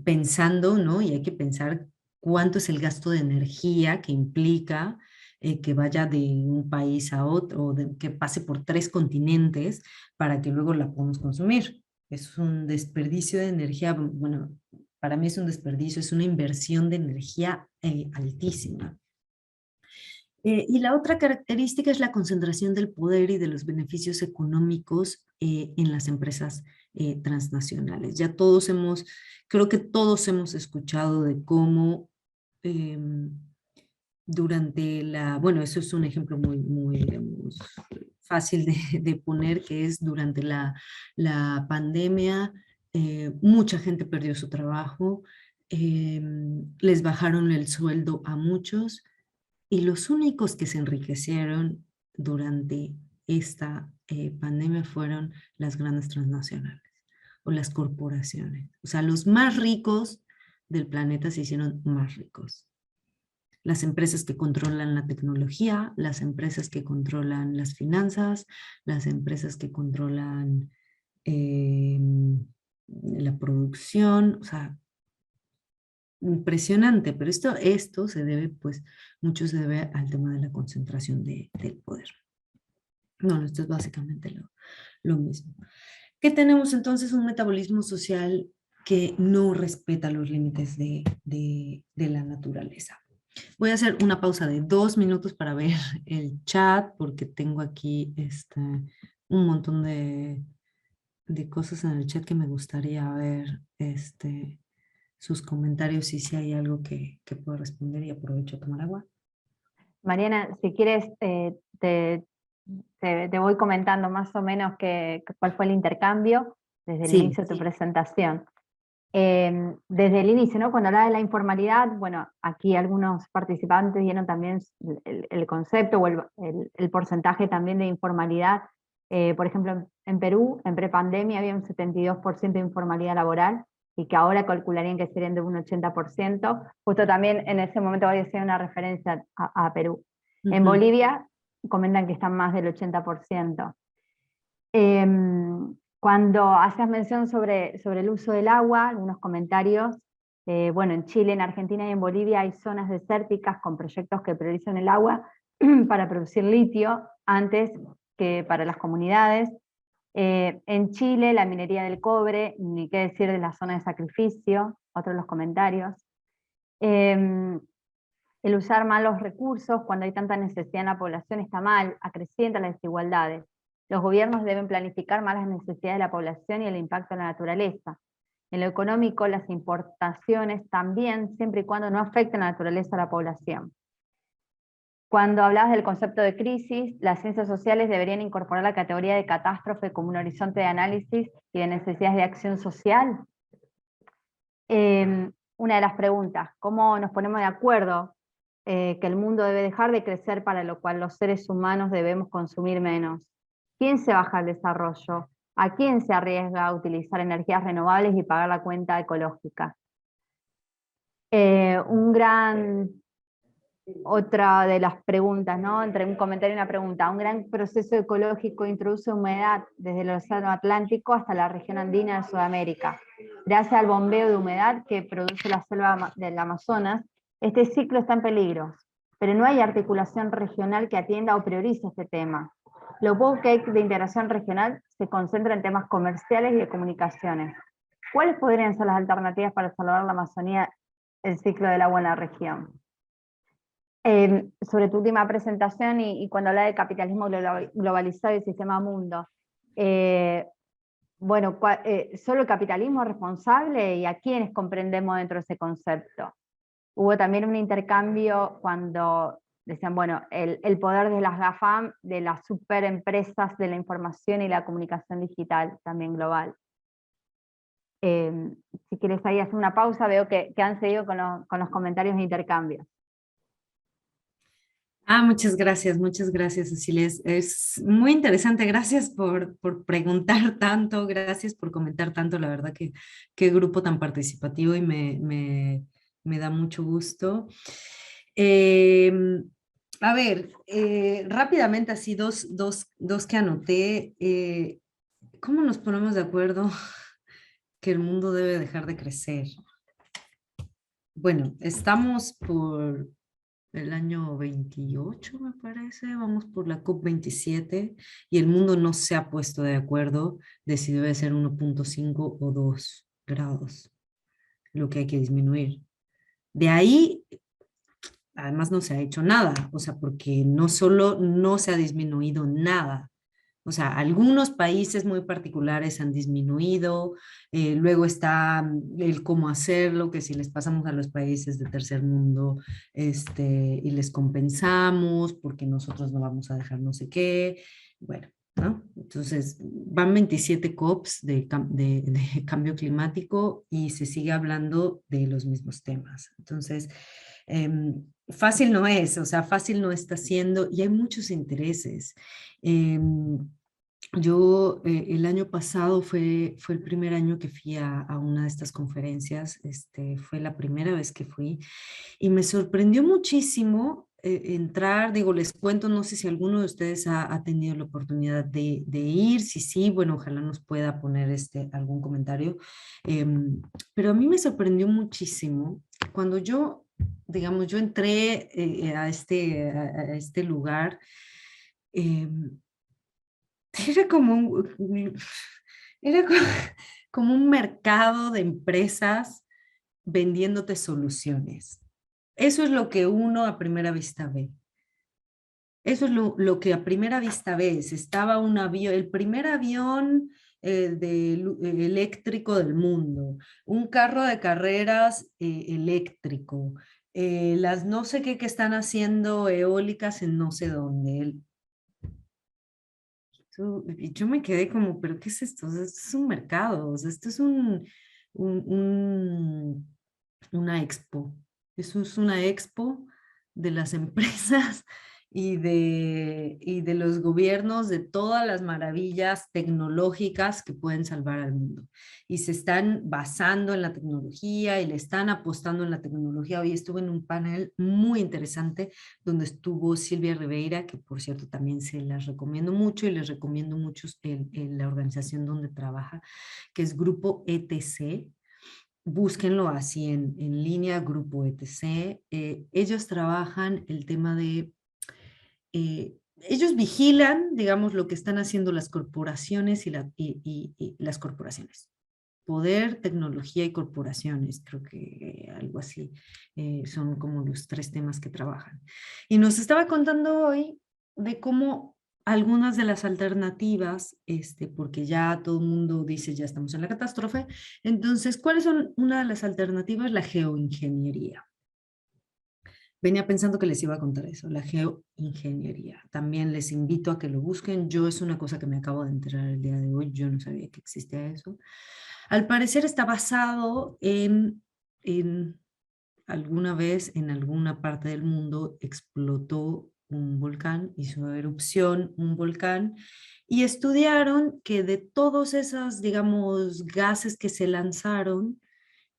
pensando, ¿no? Y hay que pensar cuánto es el gasto de energía que implica que vaya de un país a otro, o que pase por 3 continentes para que luego la podamos consumir. Es un desperdicio de energía, bueno, para mí es un desperdicio, es una inversión de energía altísima. Y la otra característica es la concentración del poder y de los beneficios económicos en las empresas transnacionales. Creo que todos hemos escuchado de cómo bueno, eso es un ejemplo muy digamos, fácil de poner, que es durante la pandemia, mucha gente perdió su trabajo, les bajaron el sueldo a muchos, y los únicos que se enriquecieron durante esta pandemia fueron las grandes transnacionales o las corporaciones. O sea, los más ricos del planeta se hicieron más ricos. Las empresas que controlan la tecnología, las empresas que controlan las finanzas, las empresas que controlan la producción, o sea, impresionante, pero esto se debe, pues, mucho se debe al tema de la concentración del poder. No, esto es básicamente lo mismo. ¿Qué tenemos entonces? Un metabolismo social que no respeta los límites de la naturaleza. Voy a hacer una pausa de 2 minutos para ver el chat, porque tengo aquí un montón de cosas en el chat que me gustaría ver sus comentarios y si hay algo que puedo responder, y aprovecho a tomar agua. Mariana, si quieres, te voy comentando más o menos cuál fue el intercambio desde el inicio de tu presentación. Desde el inicio, ¿no? Cuando hablaba de la informalidad, bueno, aquí algunos participantes dieron también el concepto o el porcentaje también de informalidad. Por ejemplo, en Perú, en prepandemia, había un 72% de informalidad laboral, y que ahora calcularían que serían de un 80%. Justo también en ese momento voy a hacer una referencia a Perú. En Bolivia comentan que están más del 80%. Cuando hacías mención sobre el uso del agua, algunos comentarios, bueno, en Chile, en Argentina y en Bolivia hay zonas desérticas con proyectos que priorizan el agua para producir litio antes que para las comunidades. En Chile, la minería del cobre, ni qué decir de la zona de sacrificio, otros de los comentarios. El usar mal los recursos cuando hay tanta necesidad en la población está mal, acrecienta las desigualdades. Los gobiernos deben planificar más las necesidades de la población y el impacto en la naturaleza. En lo económico, las importaciones también, siempre y cuando no afecten la naturaleza de la población. Cuando hablabas del concepto de crisis, las ciencias sociales deberían incorporar la categoría de catástrofe como un horizonte de análisis y de necesidades de acción social. Una de las preguntas, ¿cómo nos ponemos de acuerdo que el mundo debe dejar de crecer, para lo cual los seres humanos debemos consumir menos? ¿Quién se baja al desarrollo? ¿A quién se arriesga a utilizar energías renovables y pagar la cuenta ecológica? Otra de las preguntas, ¿no? Entre un comentario y una pregunta. Un gran proceso ecológico introduce humedad desde el Océano Atlántico hasta la región andina de Sudamérica. Gracias al bombeo de humedad que produce la selva del Amazonas, este ciclo está en peligro, pero no hay articulación regional que atienda o priorice este tema. Lo poco que hay de integración regional se concentra en temas comerciales y de comunicaciones. ¿Cuáles podrían ser las alternativas para salvar la Amazonía, el ciclo del agua en la región? Sobre tu última presentación y cuando habla de capitalismo globalizado y sistema mundo, bueno, ¿solo el capitalismo es responsable y a quiénes comprendemos dentro de ese concepto? Hubo también un intercambio cuando decían, bueno, el poder de las GAFAM, de las superempresas de la información y la comunicación digital, también global. Si quieres ahí hacer una pausa, veo que han seguido con los comentarios de intercambio. Muchas gracias, Cecilia. Es muy interesante. Gracias por preguntar tanto, gracias por comentar tanto. La verdad que qué grupo tan participativo, y me da mucho gusto. A ver, rápidamente, así dos que anoté. ¿Cómo nos ponemos de acuerdo que el mundo debe dejar de crecer? Bueno, estamos por el año 28, me parece, vamos por la COP27, y el mundo no se ha puesto de acuerdo de si debe ser 1.5 o 2 grados, lo que hay que disminuir. De ahí, además, no se ha hecho nada, o sea, porque no solo no se ha disminuido nada, o sea, algunos países muy particulares han disminuido, luego está el cómo hacerlo, que si les pasamos a los países de tercer mundo y les compensamos porque nosotros no vamos a dejar no sé qué, bueno, ¿no? Entonces, van 27 COPs de cambio climático y se sigue hablando de los mismos temas. Entonces, fácil no es, o sea, fácil no está siendo, y hay muchos intereses. Yo el año pasado fue el primer año que fui a una de estas conferencias, fue la primera vez que fui, y me sorprendió muchísimo entrar. Digo, les cuento, no sé si alguno de ustedes ha tenido la oportunidad de ir. Si sí, bueno, ojalá nos pueda poner algún comentario, pero a mí me sorprendió muchísimo cuando yo, digamos, yo entré a este lugar, eh, era como era como un mercado de empresas vendiéndote soluciones. Eso es lo que uno a primera vista ve. Eso es lo que a primera vista ves. Estaba un avión, el primer avión eléctrico del mundo, un carro de carreras eléctrico, las no sé qué que están haciendo eólicas en no sé dónde. Y yo me quedé como, ¿pero qué es esto? O sea, esto es un mercado, o sea, esto es un- un- una expo. Eso es una expo de las empresas y de los gobiernos, de todas las maravillas tecnológicas que pueden salvar al mundo. Y se están basando en la tecnología y le están apostando en la tecnología. Hoy estuve en un panel muy interesante donde estuvo Silvia Ribeira, que por cierto también se las recomiendo mucho y les recomiendo mucho la organización donde trabaja, que es Grupo ETC. Búsquenlo así en línea, Grupo ETC. Ellos trabajan el tema de, ellos vigilan, digamos, lo que están haciendo las corporaciones y las corporaciones. Poder, tecnología y corporaciones, creo que algo así son como los tres temas que trabajan. Y nos estaba contando hoy de cómo algunas de las alternativas, porque ya todo el mundo dice ya estamos en la catástrofe, entonces, ¿cuáles son una de las alternativas? La geoingeniería. Venía pensando que les iba a contar eso, la geoingeniería. También les invito a que lo busquen. Yo es una cosa que me acabo de enterar el día de hoy, yo no sabía que existía eso. Al parecer está basado en alguna vez en alguna parte del mundo explotó un volcán, hizo erupción un volcán y estudiaron que de todos esos, digamos, gases que se lanzaron,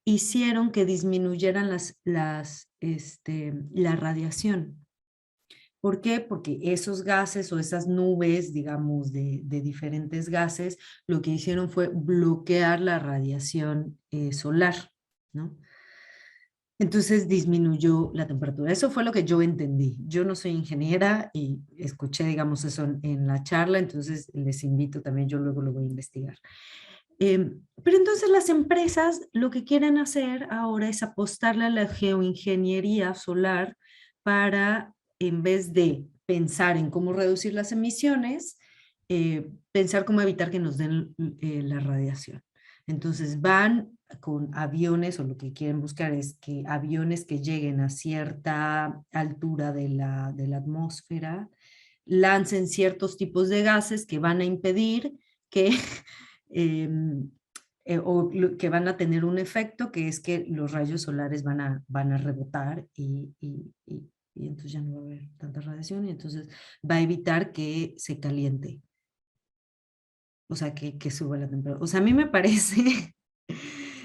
hicieron que disminuyeran la radiación. ¿Por qué? Porque esos gases o esas nubes, digamos, de diferentes gases, lo que hicieron fue bloquear la radiación solar, ¿no? Entonces disminuyó la temperatura. Eso fue lo que yo entendí. Yo no soy ingeniera y escuché, digamos, eso en la charla, entonces les invito también, yo luego lo voy a investigar. Pero entonces las empresas lo que quieren hacer ahora es apostarle a la geoingeniería solar para, en vez de pensar en cómo reducir las emisiones, pensar cómo evitar que nos den la radiación. Entonces van con aviones, o lo que quieren buscar es que aviones que lleguen a cierta altura de la atmósfera lancen ciertos tipos de gases que van a impedir que que van a tener un efecto, que es que los rayos solares van a rebotar y entonces ya no va a haber tanta radiación y entonces va a evitar que se caliente. O sea, que suba la temperatura. O sea, a mí me parece,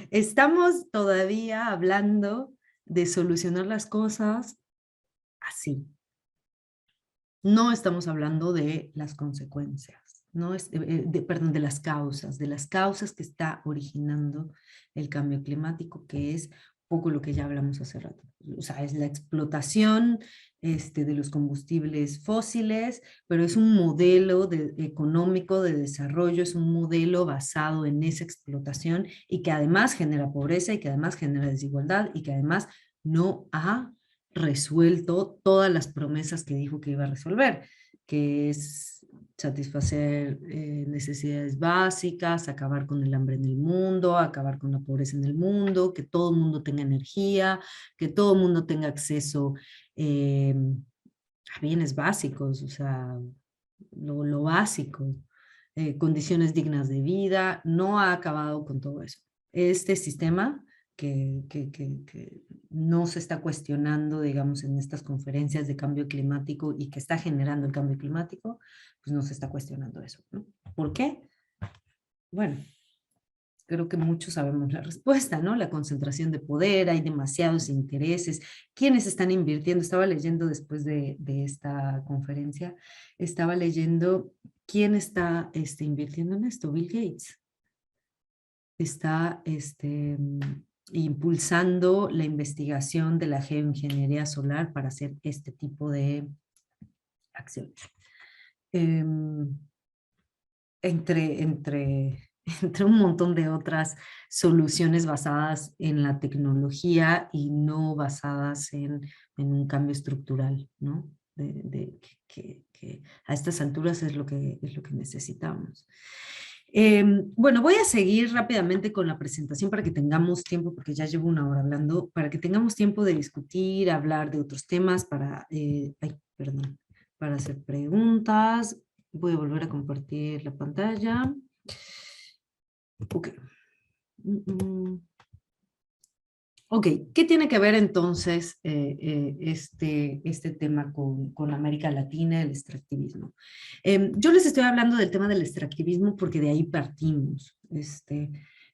estamos todavía hablando de solucionar las cosas así. No estamos hablando de las consecuencias, no es, perdón, de las causas que está originando el cambio climático, que es poco lo que ya hablamos hace rato. O sea, es la explotación de los combustibles fósiles, pero es un modelo económico de desarrollo, es un modelo basado en esa explotación y que además genera pobreza y que además genera desigualdad y que además no ha resuelto todas las promesas que dijo que iba a resolver, que es satisfacer necesidades básicas, acabar con el hambre en el mundo, acabar con la pobreza en el mundo, que todo el mundo tenga energía, que todo el mundo tenga acceso a bienes básicos, o sea, lo básico, condiciones dignas de vida. No ha acabado con todo eso. Este sistema que no se está cuestionando, digamos, en estas conferencias de cambio climático y que está generando el cambio climático, pues no se está cuestionando eso, ¿no? ¿Por qué? Bueno, creo que muchos sabemos la respuesta, ¿no? La concentración de poder, hay demasiados intereses. ¿Quiénes están invirtiendo? Estaba leyendo después de esta conferencia, estaba leyendo quién está invirtiendo en esto. Bill Gates está impulsando la investigación de la geoingeniería solar para hacer este tipo de acciones. Entre un montón de otras soluciones basadas en la tecnología y no basadas en un cambio estructural, ¿no? Que a estas alturas es lo que necesitamos. Bueno, voy a seguir rápidamente con la presentación para que tengamos tiempo, porque ya llevo una hora hablando, para que tengamos tiempo de discutir, hablar de otros temas, para hacer preguntas. Voy a volver a compartir la pantalla. Ok. Ok, ¿qué tiene que ver entonces este tema con América Latina, el extractivismo? Yo les estoy hablando del tema del extractivismo porque de ahí partimos.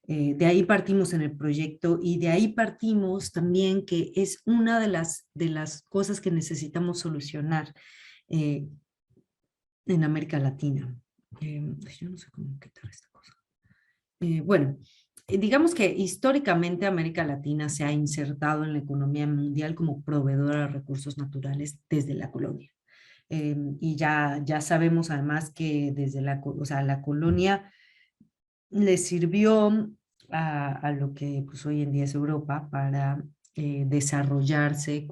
De ahí partimos en el proyecto y de ahí partimos también que es una de las cosas que necesitamos solucionar en América Latina. Yo no sé cómo quitar esta cosa. Bueno, digamos que históricamente América Latina se ha insertado en la economía mundial como proveedora de recursos naturales desde la colonia. Y ya sabemos además que desde la colonia le sirvió a lo que pues, hoy en día es Europa para desarrollarse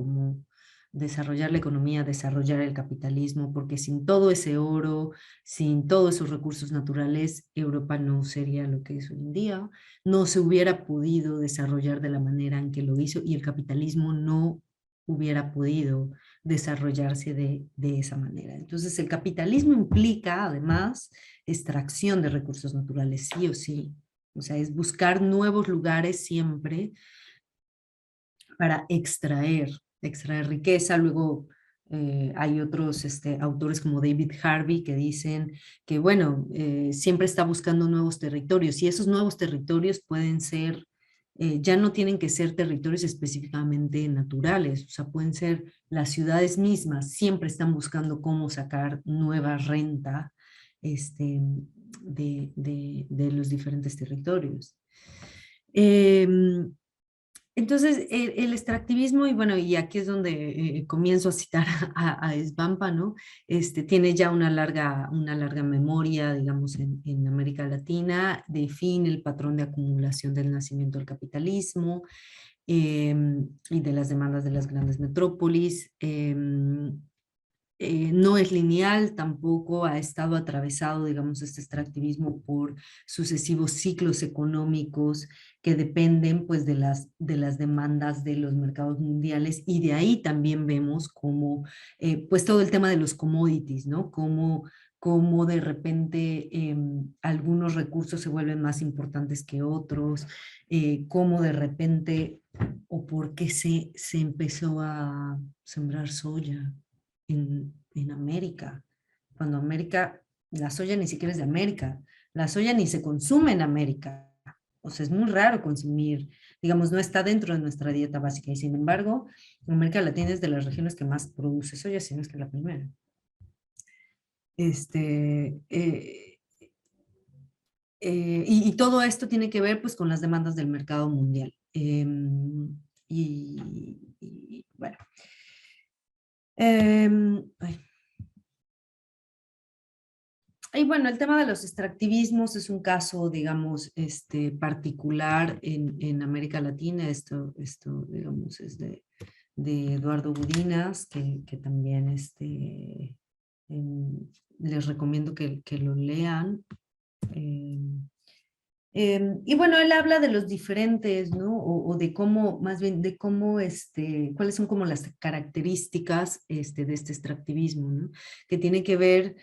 desarrollar la economía, desarrollar el capitalismo, porque sin todo ese oro, sin todos esos recursos naturales, Europa no sería lo que es hoy en día, no se hubiera podido desarrollar de la manera en que lo hizo y el capitalismo no hubiera podido desarrollarse de esa manera. Entonces el capitalismo implica además extracción de recursos naturales, sí o sí. O sea, es buscar nuevos lugares siempre para extraer riqueza. Luego hay otros autores como David Harvey que dicen que, bueno, siempre está buscando nuevos territorios y esos nuevos territorios pueden ser, ya no tienen que ser territorios específicamente naturales, o sea, pueden ser las ciudades mismas, siempre están buscando cómo sacar nueva renta de los diferentes territorios. Entonces, el extractivismo, y bueno, y aquí es donde comienzo a citar a Svampa, ¿no? Tiene ya una larga memoria, digamos, en América Latina, define el patrón de acumulación del nacimiento del capitalismo y de las demandas de las grandes metrópolis. No es lineal, tampoco ha estado atravesado, digamos, este extractivismo por sucesivos ciclos económicos que dependen, pues, de las demandas de los mercados mundiales, y de ahí también vemos como, pues, todo el tema de los commodities, ¿no? Como de repente algunos recursos se vuelven más importantes que otros, como de repente, o por qué se empezó a sembrar soya en América, cuando América, la soya ni siquiera es de América, la soya ni se consume en América, o sea, es muy raro consumir, digamos, no está dentro de nuestra dieta básica, y sin embargo, América Latina es de las regiones que más produce soya, si no es que la primera. Y todo esto tiene que ver, pues, con las demandas del mercado mundial. Y bueno, y bueno, el tema de los extractivismos es un caso, digamos, particular en América Latina. Esto digamos, es de Eduardo Budinas, que también les recomiendo que lo lean. Y bueno, él habla de los diferentes, ¿no? O de cómo, más bien, de cómo, cuáles son como las características de este extractivismo, ¿no? Que tiene que ver,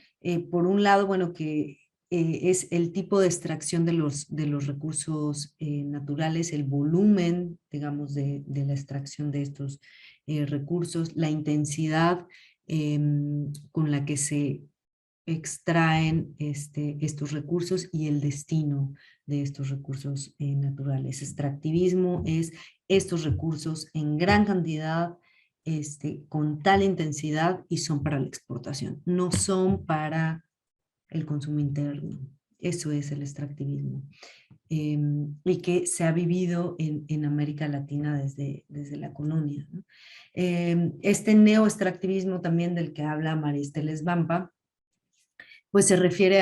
por un lado, bueno, que es el tipo de extracción de los recursos naturales, el volumen, digamos, de la extracción de estos recursos, la intensidad con la que se extraen estos recursos y el destino de estos recursos naturales. Extractivismo es estos recursos en gran cantidad, con tal intensidad, y son para la exportación, no son para el consumo interno. Eso es el extractivismo. Y y que se ha vivido en América Latina desde la colonia, ¿no? Este neoextractivismo también del que habla María Estela Svampa, pues se refiere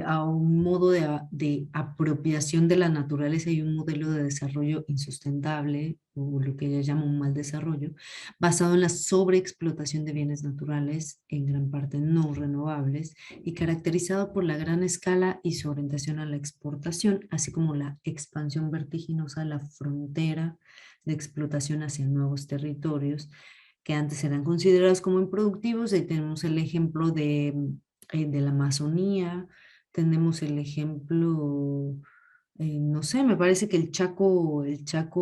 a un modo de apropiación de la naturaleza y un modelo de desarrollo insustentable, o lo que ella llama un mal desarrollo, basado en la sobreexplotación de bienes naturales, en gran parte no renovables, y caracterizado por la gran escala y su orientación a la exportación, así como la expansión vertiginosa de la frontera de explotación hacia nuevos territorios, que antes eran considerados como improductivos. Ahí tenemos el ejemplo de la Amazonía, tenemos el ejemplo, no sé, me parece que el Chaco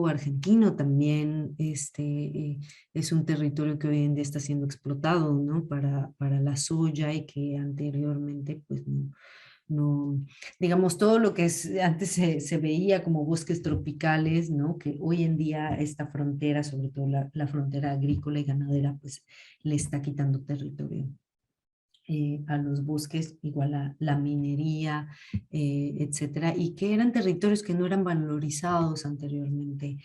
argentino también es un territorio que hoy en día está siendo explotado, ¿no? Para la soya, y que anteriormente pues no, digamos, todo lo que antes se veía como bosques tropicales, ¿no? Que hoy en día esta frontera, sobre todo la frontera agrícola y ganadera, pues le está quitando territorio a los bosques, igual a la minería, etcétera, y que eran territorios que no eran valorizados anteriormente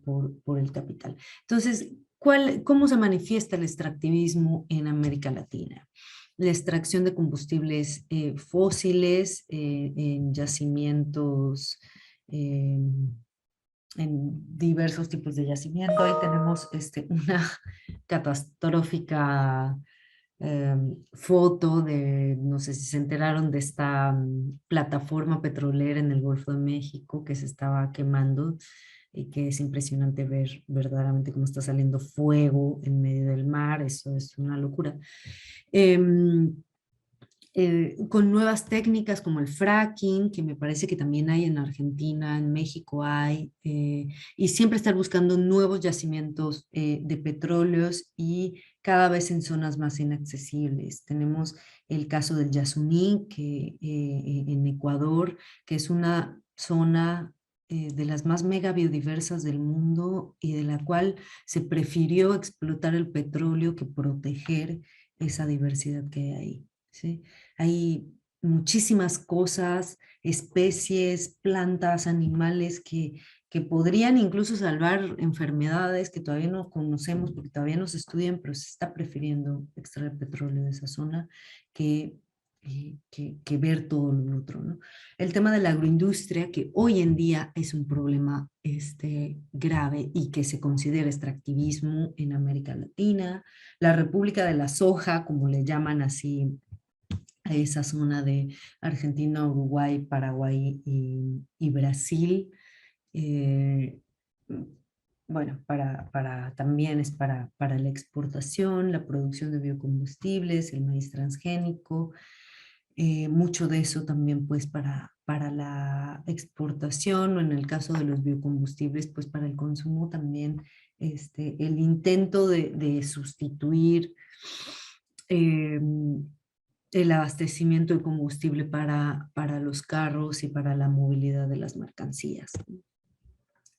por el capital. Entonces, ¿cómo se manifiesta el extractivismo en América Latina? La extracción de combustibles fósiles en yacimientos, en diversos tipos de yacimiento. Ahí tenemos una catastrófica foto de, no sé si se enteraron, de esta plataforma petrolera en el Golfo de México que se estaba quemando, y que es impresionante ver verdaderamente cómo está saliendo fuego en medio del mar. Eso es una locura. Con nuevas técnicas como el fracking, que me parece que también hay en Argentina, en México hay, y siempre estar buscando nuevos yacimientos de petróleos, y cada vez en zonas más inaccesibles. Tenemos el caso del Yasuní, que en Ecuador, que es una zona de las más mega biodiversas del mundo, y de la cual se prefirió explotar el petróleo que proteger esa diversidad que hay ahí, ¿sí? Hay muchísimas cosas, especies, plantas, animales que podrían incluso salvar enfermedades que todavía no conocemos porque todavía no se estudian, pero se está prefiriendo extraer petróleo de esa zona que ver todo lo otro, ¿no? El tema de la agroindustria, que hoy en día es un problema grave y que se considera extractivismo en América Latina. La República de la Soja, como le llaman así a esa zona de Argentina, Uruguay, Paraguay y Brasil. Eh, bueno, también es para la exportación, la producción de biocombustibles, el maíz transgénico, mucho de eso también pues para la exportación, o en el caso de los biocombustibles pues para el consumo también, el intento de sustituir el abastecimiento de combustible para los carros y para la movilidad de las mercancías.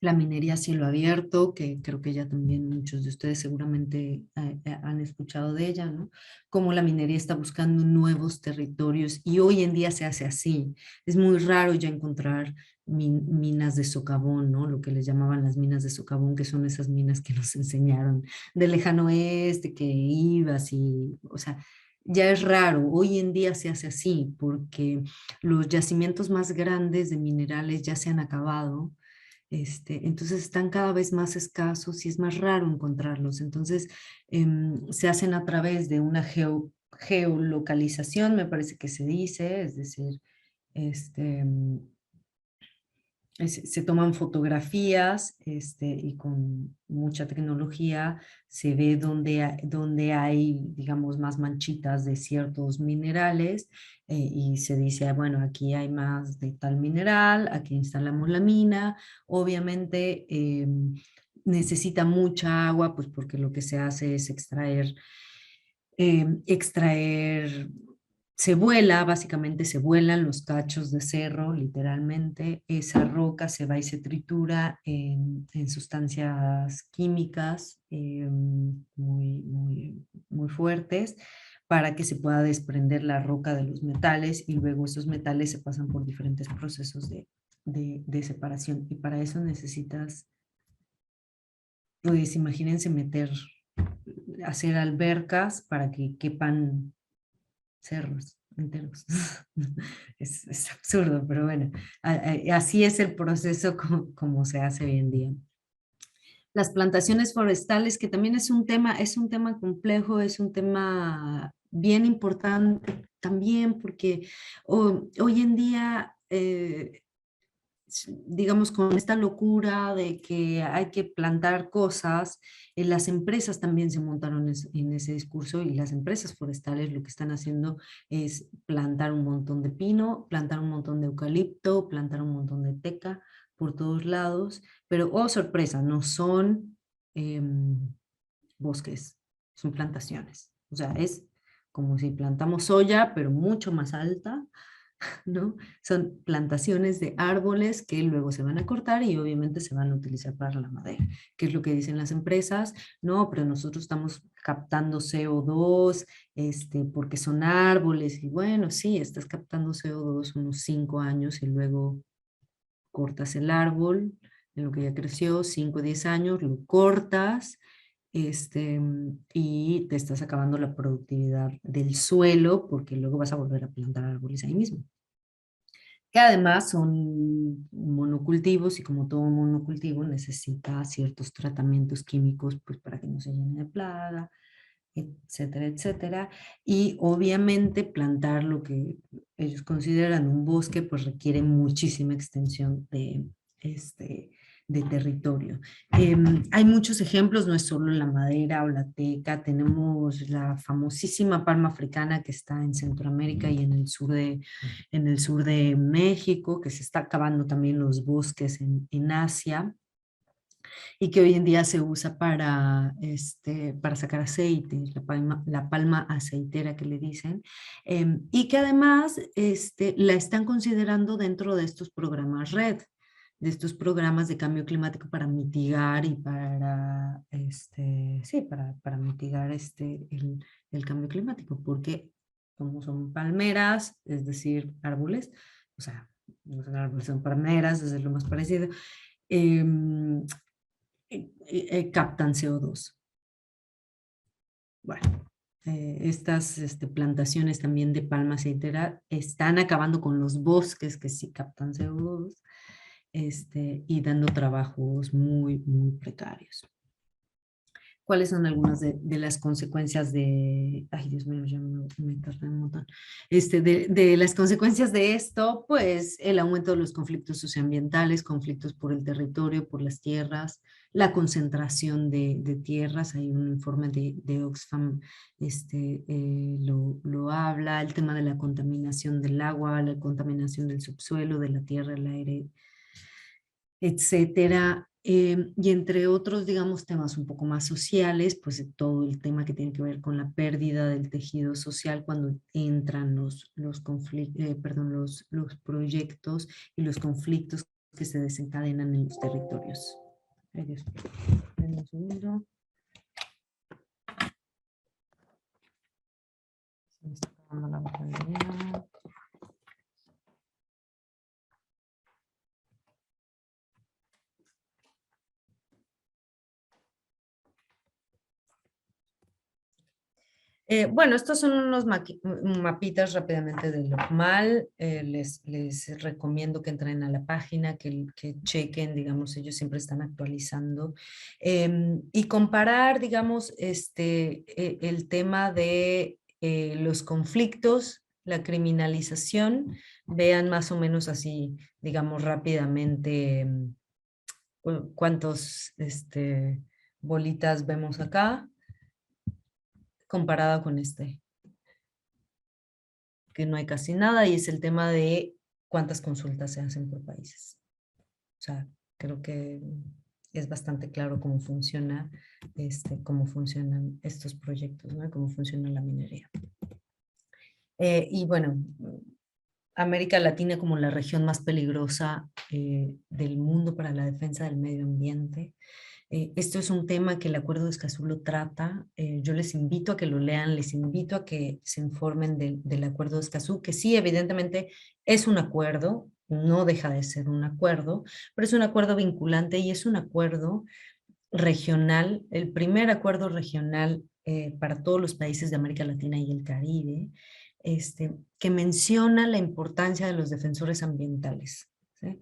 La minería a cielo abierto, que creo que ya también muchos de ustedes seguramente han escuchado de ella, ¿no? Cómo la minería está buscando nuevos territorios, y hoy en día se hace así. Es muy raro ya encontrar minas de socavón, ¿no? Lo que les llamaban las minas de socavón, que son esas minas que nos enseñaron del lejano oeste, que ibas y, o sea, ya es raro. Hoy en día se hace así porque los yacimientos más grandes de minerales ya se han acabado. Entonces están cada vez más escasos y es más raro encontrarlos. Entonces se hacen a través de una geolocalización, me parece que se dice, es decir, se toman fotografías y con mucha tecnología se ve dónde hay, digamos, más manchitas de ciertos minerales, y se dice, bueno, aquí hay más de tal mineral, aquí instalamos la mina. Obviamente necesita mucha agua, pues porque lo que se hace es extraer, básicamente se vuelan los cachos de cerro, literalmente. Esa roca se va y se tritura en sustancias químicas muy fuertes, para que se pueda desprender la roca de los metales, y luego esos metales se pasan por diferentes procesos de separación. Y para eso necesitas, pues imagínense hacer albercas para que quepan cerros enteros. Es absurdo, pero bueno, así es el proceso como se hace hoy en día. Las plantaciones forestales, que también es un tema complejo, es un tema bien importante también, porque hoy en día, digamos, con esta locura de que hay que plantar cosas, las empresas también se montaron en ese discurso, y las empresas forestales lo que están haciendo es plantar un montón de pino, plantar un montón de eucalipto, plantar un montón de teca por todos lados, pero oh sorpresa, no son bosques, son plantaciones. O sea, es como si plantamos soya, pero mucho más alta, ¿no? Son plantaciones de árboles que luego se van a cortar y obviamente se van a utilizar para la madera. ¿Qué es lo que dicen las empresas? No, pero nosotros estamos captando CO2, porque son árboles, y bueno, sí, estás captando CO2 unos 5 años y luego cortas el árbol en lo que ya creció, 5 o 10 años, lo cortas, y te estás acabando la productividad del suelo, porque luego vas a volver a plantar árboles ahí mismo. Que además son monocultivos, y como todo monocultivo necesita ciertos tratamientos químicos, pues para que no se llene de plaga, etcétera, etcétera. Y obviamente plantar lo que ellos consideran un bosque, pues requiere muchísima extensión de territorio. Hay muchos ejemplos, no es solo la madera o la teca, tenemos la famosísima palma africana que está en Centroamérica y en el sur de México, que se está acabando también los bosques en Asia, y que hoy en día se usa para sacar aceite, la palma aceitera que le dicen, y que además la están considerando dentro de estos programas RED, de estos programas de cambio climático para mitigar y para mitigar el cambio climático, porque como son palmeras, es decir, árboles, o sea, no son árboles, son palmeras, es lo más parecido, captan CO2. Bueno, estas plantaciones también de palma aceitera están acabando con los bosques que sí captan CO2, y dando trabajos muy, muy precarios. ¿Cuáles son algunas de las consecuencias ay Dios mío, ya me tardé un montón, de las consecuencias de esto? Pues el aumento de los conflictos socioambientales, conflictos por el territorio, por las tierras, la concentración de tierras. Hay un informe de Oxfam, lo habla, el tema de la contaminación del agua, la contaminación del subsuelo, de la tierra, el aire, etcétera. Y entre otros, digamos, temas un poco más sociales, pues todo el tema que tiene que ver con la pérdida del tejido social cuando entran los proyectos y los conflictos que se desencadenan en los territorios. Ay, Dios mío. Dame un segundo. Se me está acabando la batería. Bueno, estos son unos mapitas rápidamente del LOCMAL. Les recomiendo que entren a la página, que chequen, digamos, ellos siempre están actualizando. Y comparar, digamos, el tema de los conflictos, la criminalización. Vean más o menos así, digamos, rápidamente cuántos bolitas vemos acá, comparada con que no hay casi nada, y es el tema de cuántas consultas se hacen por países. O sea, creo que es bastante claro cómo funcionan estos proyectos, ¿no? Cómo funciona la minería. Y bueno, América Latina como la región más peligrosa del mundo para la defensa del medio ambiente. Esto es un tema que el Acuerdo de Escazú lo trata. Yo les invito a que lo lean, les invito a que se informen del Acuerdo de Escazú, que sí, evidentemente es un acuerdo, no deja de ser un acuerdo, pero es un acuerdo vinculante y es un acuerdo regional, el primer acuerdo regional para todos los países de América Latina y el Caribe, que menciona la importancia de los defensores ambientales, ¿sí?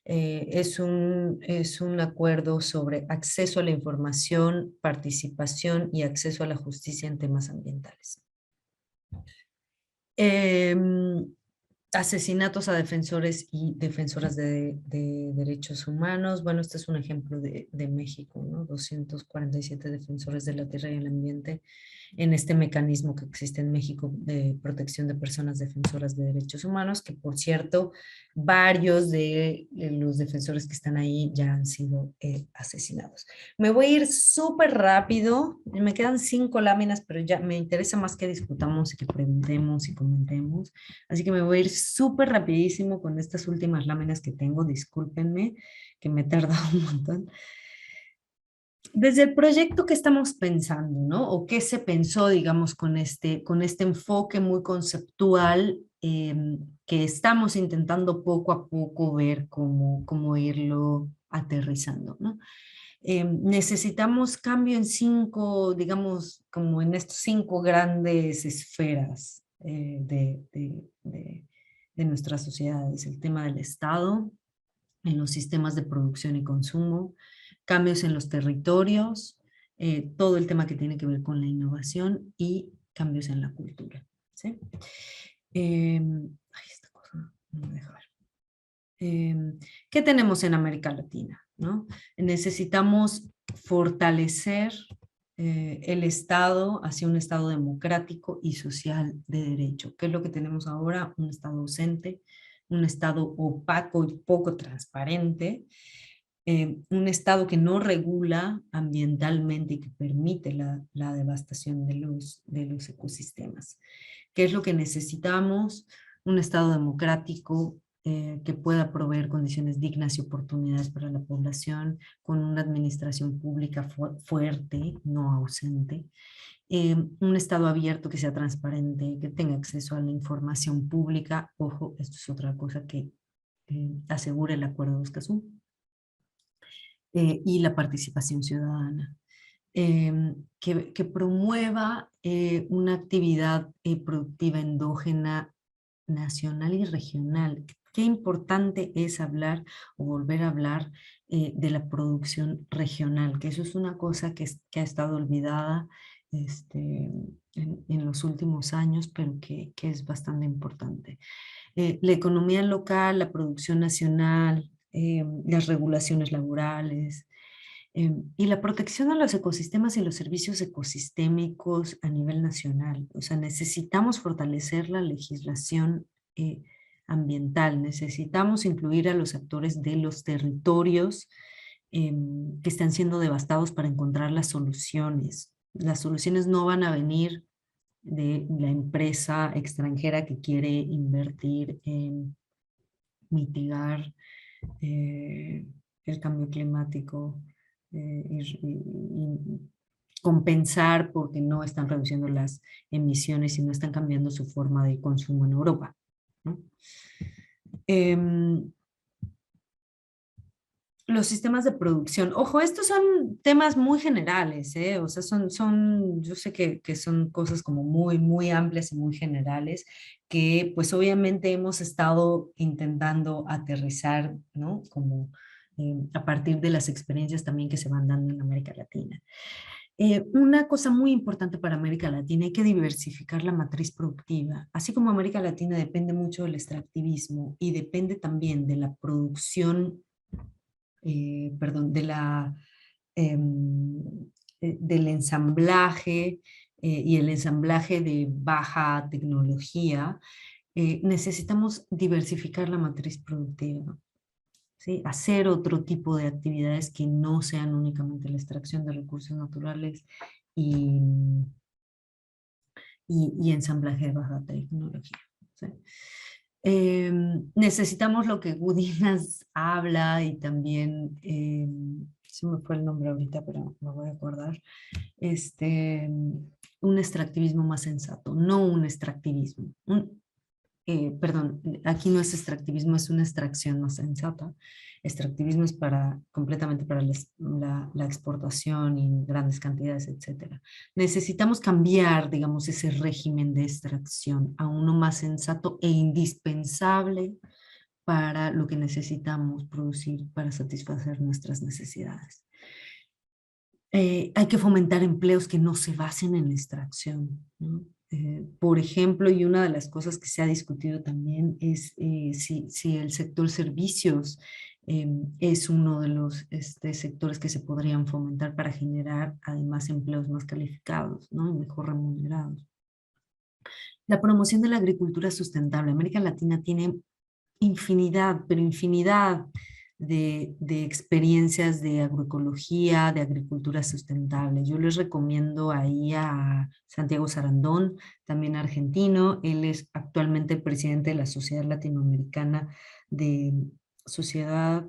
Es un acuerdo sobre acceso a la información, participación y acceso a la justicia en temas ambientales. Asesinatos a defensores y defensoras de derechos humanos. Bueno, este es un ejemplo de México, ¿no? 247 defensores de la tierra y el ambiente en este mecanismo que existe en México de protección de personas defensoras de derechos humanos, que por cierto, varios de los defensores que están ahí ya han sido asesinados. Me voy a ir súper rápido, me quedan 5 láminas, pero ya me interesa más que discutamos y que preguntemos y comentemos, así que me voy a ir súper rapidísimo con estas últimas láminas que tengo, discúlpenme que me he tardado un montón. Desde el proyecto que estamos pensando, ¿no? O qué se pensó, digamos, con este enfoque muy conceptual que estamos intentando poco a poco ver cómo irlo aterrizando, ¿no? Necesitamos cambio en 5, digamos, como en estos 5 grandes esferas de nuestras sociedades. El tema del Estado, en los sistemas de producción y consumo, cambios en los territorios, todo el tema que tiene que ver con la innovación y cambios en la cultura, ¿sí? Esta cosa no me deja ver. ¿Qué tenemos en América Latina, ¿no? Necesitamos fortalecer el Estado hacia un Estado democrático y social de derecho. ¿Qué es lo que tenemos ahora? Un Estado ausente, un Estado opaco y poco transparente, un Estado que no regula ambientalmente y que permite la devastación de los ecosistemas. ¿Qué es lo que necesitamos? Un Estado democrático que pueda proveer condiciones dignas y oportunidades para la población, con una administración pública fuerte, no ausente, un Estado abierto que sea transparente, que tenga acceso a la información pública. Ojo, esto es otra cosa que asegura el Acuerdo de Escazú. Y la participación ciudadana, que promueva una actividad productiva endógena nacional y regional. Qué importante es hablar o volver a hablar de la producción regional, que eso es una cosa que ha estado olvidada en los últimos años, pero que es bastante importante. La economía local, la producción nacional, las regulaciones laborales, y la protección a los ecosistemas y los servicios ecosistémicos a nivel nacional. O sea, necesitamos fortalecer la legislación ambiental, necesitamos incluir a los actores de los territorios que están siendo devastados para encontrar las soluciones. Las soluciones no van a venir de la empresa extranjera que quiere invertir en mitigar el cambio climático y compensar porque no están reduciendo las emisiones y no están cambiando su forma de consumo en Europa, ¿no? Los sistemas de producción. Ojo, estos son temas muy generales, ¿eh? O sea, yo sé que son cosas como muy amplias y muy generales, que pues obviamente hemos estado intentando aterrizar, ¿no? Como a partir de las experiencias también que se van dando en América Latina. Una cosa muy importante para América Latina, hay que diversificar la matriz productiva. Así como América Latina depende mucho del extractivismo y depende también de la producción del ensamblaje y el ensamblaje de baja tecnología, necesitamos diversificar la matriz productiva, ¿sí? Hacer otro tipo de actividades que no sean únicamente la extracción de recursos naturales y ensamblaje de baja tecnología, ¿sí? Necesitamos lo que Gudinas habla y también, se me fue el nombre ahorita, pero me voy a acordar, un extractivismo más sensato, no un extractivismo, perdón, aquí no es extractivismo, es una extracción más sensata. Extractivismo es completamente para la exportación y en grandes cantidades, etc. Necesitamos cambiar, digamos, ese régimen de extracción a uno más sensato e indispensable para lo que necesitamos producir para satisfacer nuestras necesidades. Hay que fomentar empleos que no se basen en la extracción, ¿no? Por ejemplo, y una de las cosas que se ha discutido también es si el sector servicios es uno de los sectores que se podrían fomentar para generar además empleos más calificados, ¿no? Y mejor remunerados. La promoción de la agricultura sustentable. América Latina tiene infinidad, pero infinidad de experiencias de agroecología, de agricultura sustentable. Yo les recomiendo ahí a Santiago Sarandón, también argentino. Él es actualmente presidente de la Sociedad Latinoamericana de Sociedad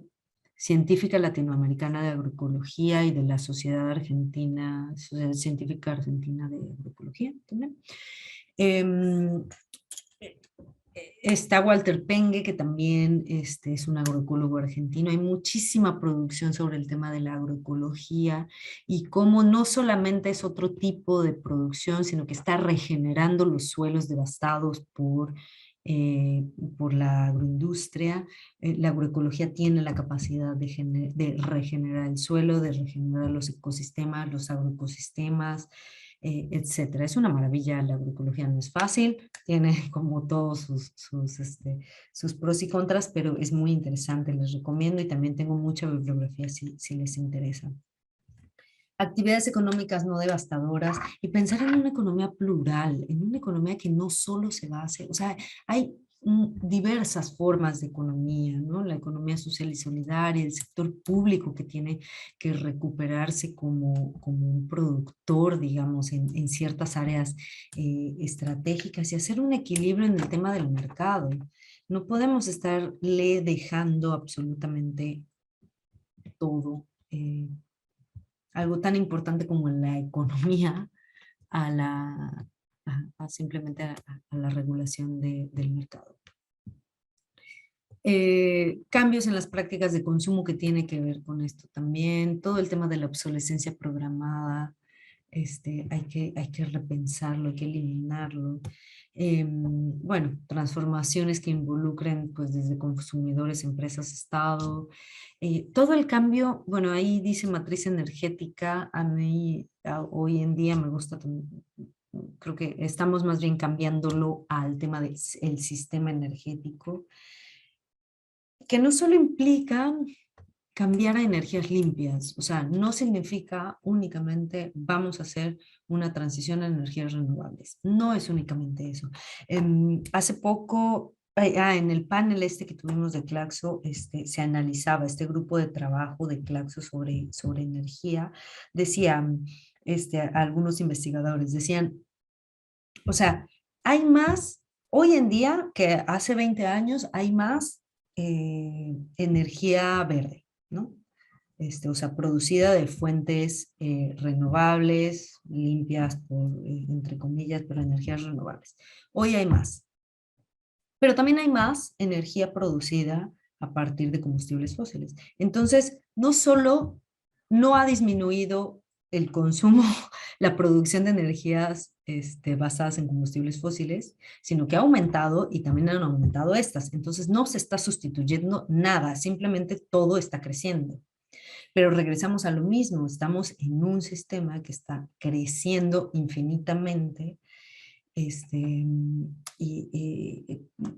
Científica Latinoamericana de Agroecología y de la Sociedad Argentina, Sociedad Científica Argentina de Agroecología también. Está Walter Pengue, que también es un agroecólogo argentino. Hay muchísima producción sobre el tema de la agroecología y cómo no solamente es otro tipo de producción, sino que está regenerando los suelos devastados por la agroindustria. La agroecología tiene la capacidad de regenerar el suelo, de regenerar los ecosistemas, los agroecosistemas, etcétera. Es una maravilla, la agroecología no es fácil, tiene como todos sus pros y contras, pero es muy interesante, les recomiendo, y también tengo mucha bibliografía si les interesa. Actividades económicas no devastadoras y pensar en una economía plural, en una economía que no solo se base, o sea, hay diversas formas de economía, ¿no? La economía social y solidaria, el sector público que tiene que recuperarse como un productor, digamos, en ciertas áreas estratégicas, y hacer un equilibrio en el tema del mercado. No podemos estarle dejando absolutamente todo, algo tan importante como la economía, simplemente a la regulación del mercado. Cambios en las prácticas de consumo que tiene que ver con esto también, todo el tema de la obsolescencia programada, hay que repensarlo, hay que eliminarlo. Bueno, transformaciones que involucren pues desde consumidores, empresas, Estado, todo el cambio. Bueno, ahí dice matriz energética. A mí hoy en día me gusta también, creo que estamos más bien cambiándolo al tema del sistema energético, que no solo implica cambiar a energías limpias, o sea, no significa únicamente vamos a hacer una transición a energías renovables, no es únicamente eso. Hace poco, en el panel que tuvimos de Claxo, se analizaba este grupo de trabajo de Claxo sobre energía. Decían, algunos investigadores decían, o sea, hay más, hoy en día que hace 20 años, hay más energía verde, ¿no? O sea, producida de fuentes renovables, limpias, entre comillas, pero energías renovables. Hoy hay más. Pero también hay más energía producida a partir de combustibles fósiles. Entonces, no solo no ha disminuido el consumo, la producción de energías basadas en combustibles fósiles, sino que ha aumentado, y también han aumentado estas. Entonces no se está sustituyendo nada, simplemente todo está creciendo. Pero regresamos a lo mismo, estamos en un sistema que está creciendo infinitamente.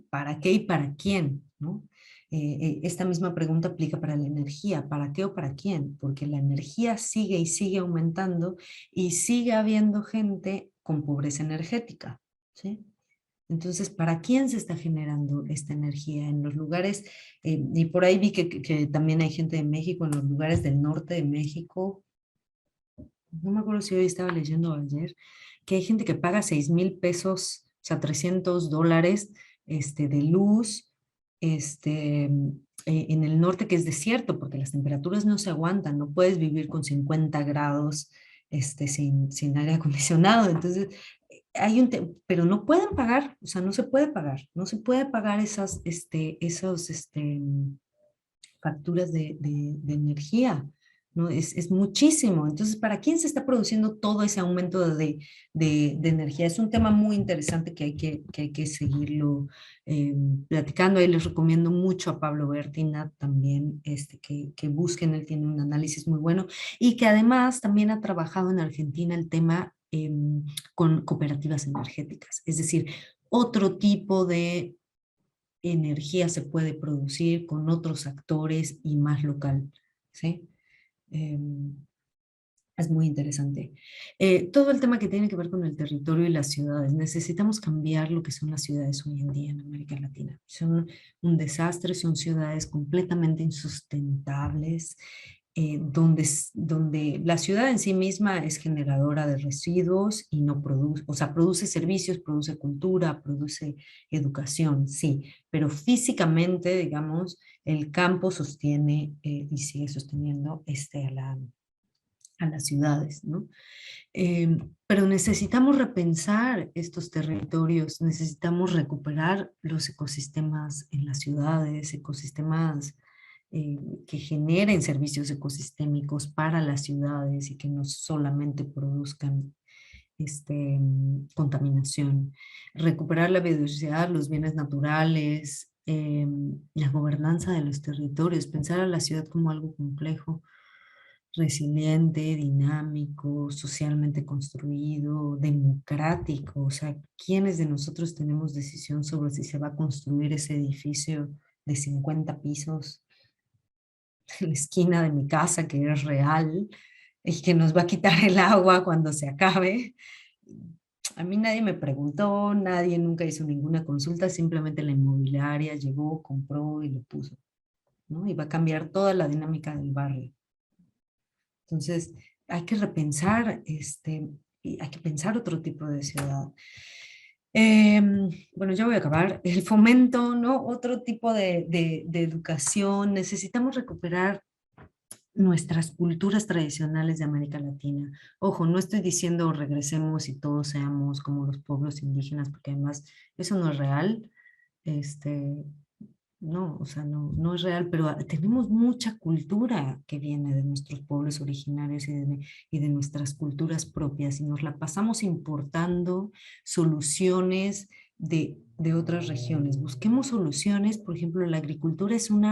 ¿Para qué y para quién? ¿No? Esta misma pregunta aplica para la energía, ¿para qué o para quién? Porque la energía sigue y sigue aumentando y sigue habiendo gente con pobreza energética, ¿sí? Entonces, ¿para quién se está generando esta energía? En los lugares, y por ahí vi que también hay gente de México, en los lugares del norte de México, no me acuerdo si hoy estaba leyendo ayer, que hay gente que paga 6,000 pesos, o sea, $300 de luz, en el norte, que es desierto, porque las temperaturas no se aguantan, no puedes vivir con 50 grados sin aire acondicionado. Entonces, pero no pueden pagar, o sea, no se puede pagar esas facturas de energía, ¿no? Es muchísimo. Entonces, ¿para quién se está produciendo todo ese aumento de energía? Es un tema muy interesante que hay que seguirlo platicando. Ahí les recomiendo mucho a Pablo Bertina también, que busquen, él tiene un análisis muy bueno, y que además también ha trabajado en Argentina el tema con cooperativas energéticas, es decir, otro tipo de energía se puede producir con otros actores y más local, ¿sí? Es muy interesante. Todo el tema que tiene que ver con el territorio y las ciudades. Necesitamos cambiar lo que son las ciudades hoy en día en América Latina. Son un desastre, son ciudades completamente insustentables, donde la ciudad en sí misma es generadora de residuos y no produce, o sea, produce servicios, produce cultura, produce educación, sí, pero físicamente, digamos, el campo sostiene y sigue sosteniendo a las ciudades, ¿no? Pero necesitamos repensar estos territorios, necesitamos recuperar los ecosistemas en las ciudades, ecosistemas que generen servicios ecosistémicos para las ciudades y que no solamente produzcan contaminación. Recuperar la biodiversidad, los bienes naturales, la gobernanza de los territorios, pensar a la ciudad como algo complejo, resiliente, dinámico, socialmente construido, democrático. O sea, ¿quiénes de nosotros tenemos decisión sobre si se va a construir ese edificio de 50 pisos en la esquina de mi casa, que es real, y que nos va a quitar el agua cuando se acabe? A mí nadie me preguntó, nadie nunca hizo ninguna consulta, simplemente la inmobiliaria llegó, compró y lo puso, ¿no? Y va a cambiar toda la dinámica del barrio. Entonces, hay que repensar, y hay que pensar otro tipo de ciudad. Bueno, ya voy a acabar. El fomento, ¿no? Otro tipo de educación. Necesitamos recuperar nuestras culturas tradicionales de América Latina. Ojo, no estoy diciendo regresemos y todos seamos como los pueblos indígenas, porque además eso no es real. No, o sea, no es real, pero tenemos mucha cultura que viene de nuestros pueblos originarios y de nuestras culturas propias, y nos la pasamos importando soluciones de otras regiones. Busquemos soluciones. Por ejemplo, la agricultura es un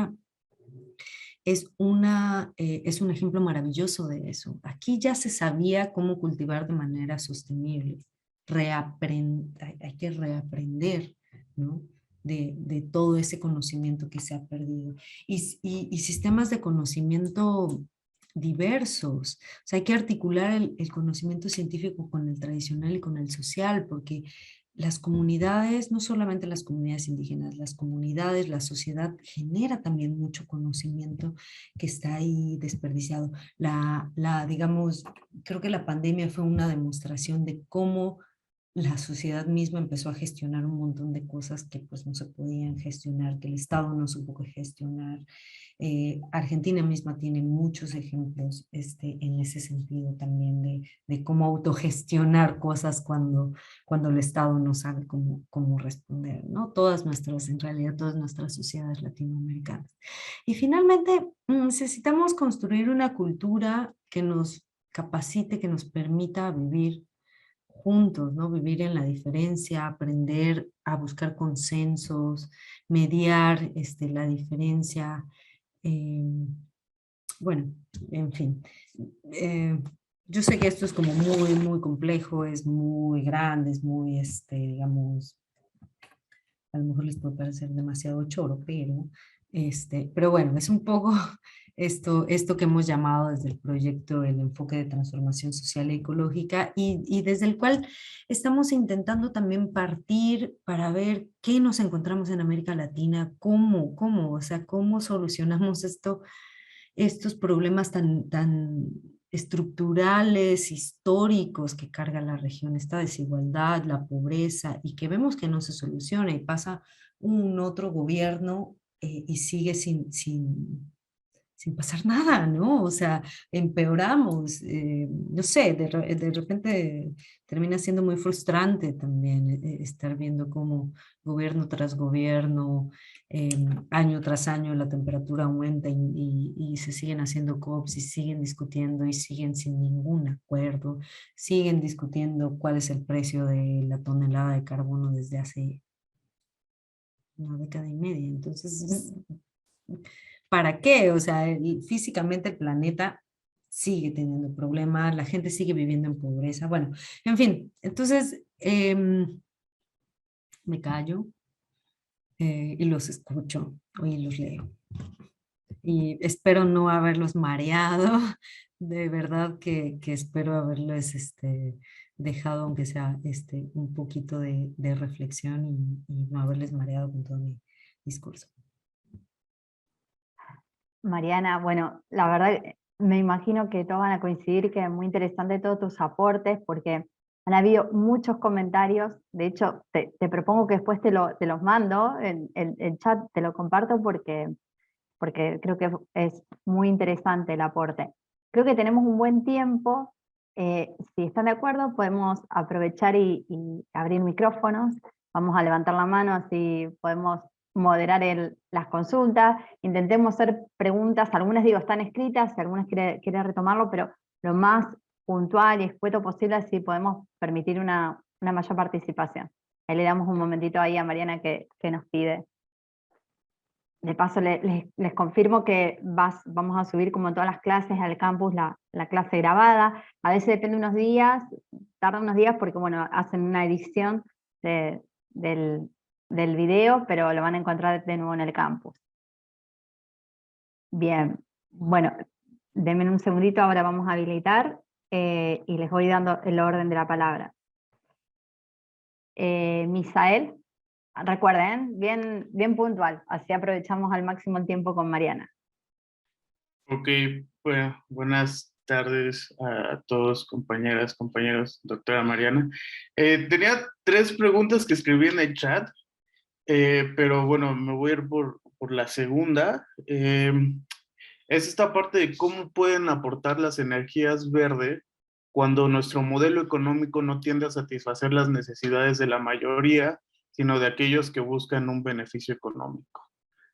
ejemplo maravilloso de eso. Aquí ya se sabía cómo cultivar de manera sostenible. Hay que reaprender, ¿no? De todo ese conocimiento que se ha perdido. Y sistemas de conocimiento diversos. O sea, hay que articular el conocimiento científico con el tradicional y con el social, porque las comunidades, no solamente las comunidades indígenas, las comunidades, la sociedad genera también mucho conocimiento que está ahí desperdiciado. Digamos, creo que la pandemia fue una demostración de cómo la sociedad misma empezó a gestionar un montón de cosas que pues no se podían gestionar, que el Estado no supo gestionar. Argentina misma tiene muchos ejemplos en ese sentido también de cómo autogestionar cosas cuando el Estado no sabe cómo responder, ¿no? En realidad todas nuestras sociedades latinoamericanas. Y finalmente, necesitamos construir una cultura que nos capacite, que nos permita vivir juntos, ¿no? Vivir en la diferencia, aprender a buscar consensos, mediar la diferencia. Bueno, en fin. Yo sé que esto es como muy, muy complejo, es muy grande, es muy, digamos, a lo mejor les puede parecer demasiado choro, pero bueno, es un poco esto que hemos llamado desde el proyecto el enfoque de transformación social y ecológica, y desde el cual estamos intentando también partir para ver qué nos encontramos en América Latina, o sea, cómo solucionamos estos problemas tan estructurales, históricos que carga la región, esta desigualdad, la pobreza, y que vemos que no se soluciona y pasa un otro gobierno y sigue sin sin pasar nada, ¿no? O sea, empeoramos, no sé, de repente termina siendo muy frustrante también estar viendo cómo gobierno tras gobierno, año tras año la temperatura aumenta y se siguen haciendo COPs y siguen discutiendo y siguen sin ningún acuerdo, siguen discutiendo cuál es el precio de la tonelada de carbono desde hace una década y media. Entonces, ¿para qué? O sea, físicamente el planeta sigue teniendo problemas, la gente sigue viviendo en pobreza, bueno, en fin, entonces me callo y los escucho y los leo. Y espero no haberlos mareado, de verdad que espero haberles dejado, aunque sea un poquito de reflexión y no haberles mareado con todo mi discurso. Mariana, bueno, la verdad me imagino que todos van a coincidir que es muy interesante todos tus aportes, porque han habido muchos comentarios. De hecho, te propongo que después te los mando, el chat te lo comparto porque creo que es muy interesante el aporte. Creo que tenemos un buen tiempo. Si están de acuerdo, podemos aprovechar y abrir micrófonos. Vamos a levantar la mano, así podemos moderar las consultas. Intentemos hacer preguntas, algunas digo están escritas, si algunas quiere retomarlo, pero lo más puntual y escueto posible, así podemos permitir una mayor participación. Ahí le damos un momentito ahí a Mariana que nos pide. De paso, les confirmo que vamos a subir, como en todas las clases, al campus la clase grabada. A veces depende unos días, tarda unos días porque bueno, hacen una edición del video, pero lo van a encontrar de nuevo en el campus. Bien, bueno, denme un segundito, ahora vamos a habilitar y les voy dando el orden de la palabra. Misael. Recuerden, bien puntual, así aprovechamos al máximo el tiempo con Mariana. Ok, bueno, buenas tardes a todos, compañeras, compañeros, doctora Mariana. Tenía 3 preguntas que escribí en el chat, pero bueno, me voy a ir por la segunda. Es esta parte de cómo pueden aportar las energías verdes cuando nuestro modelo económico no tiende a satisfacer las necesidades de la mayoría, sino de aquellos que buscan un beneficio económico,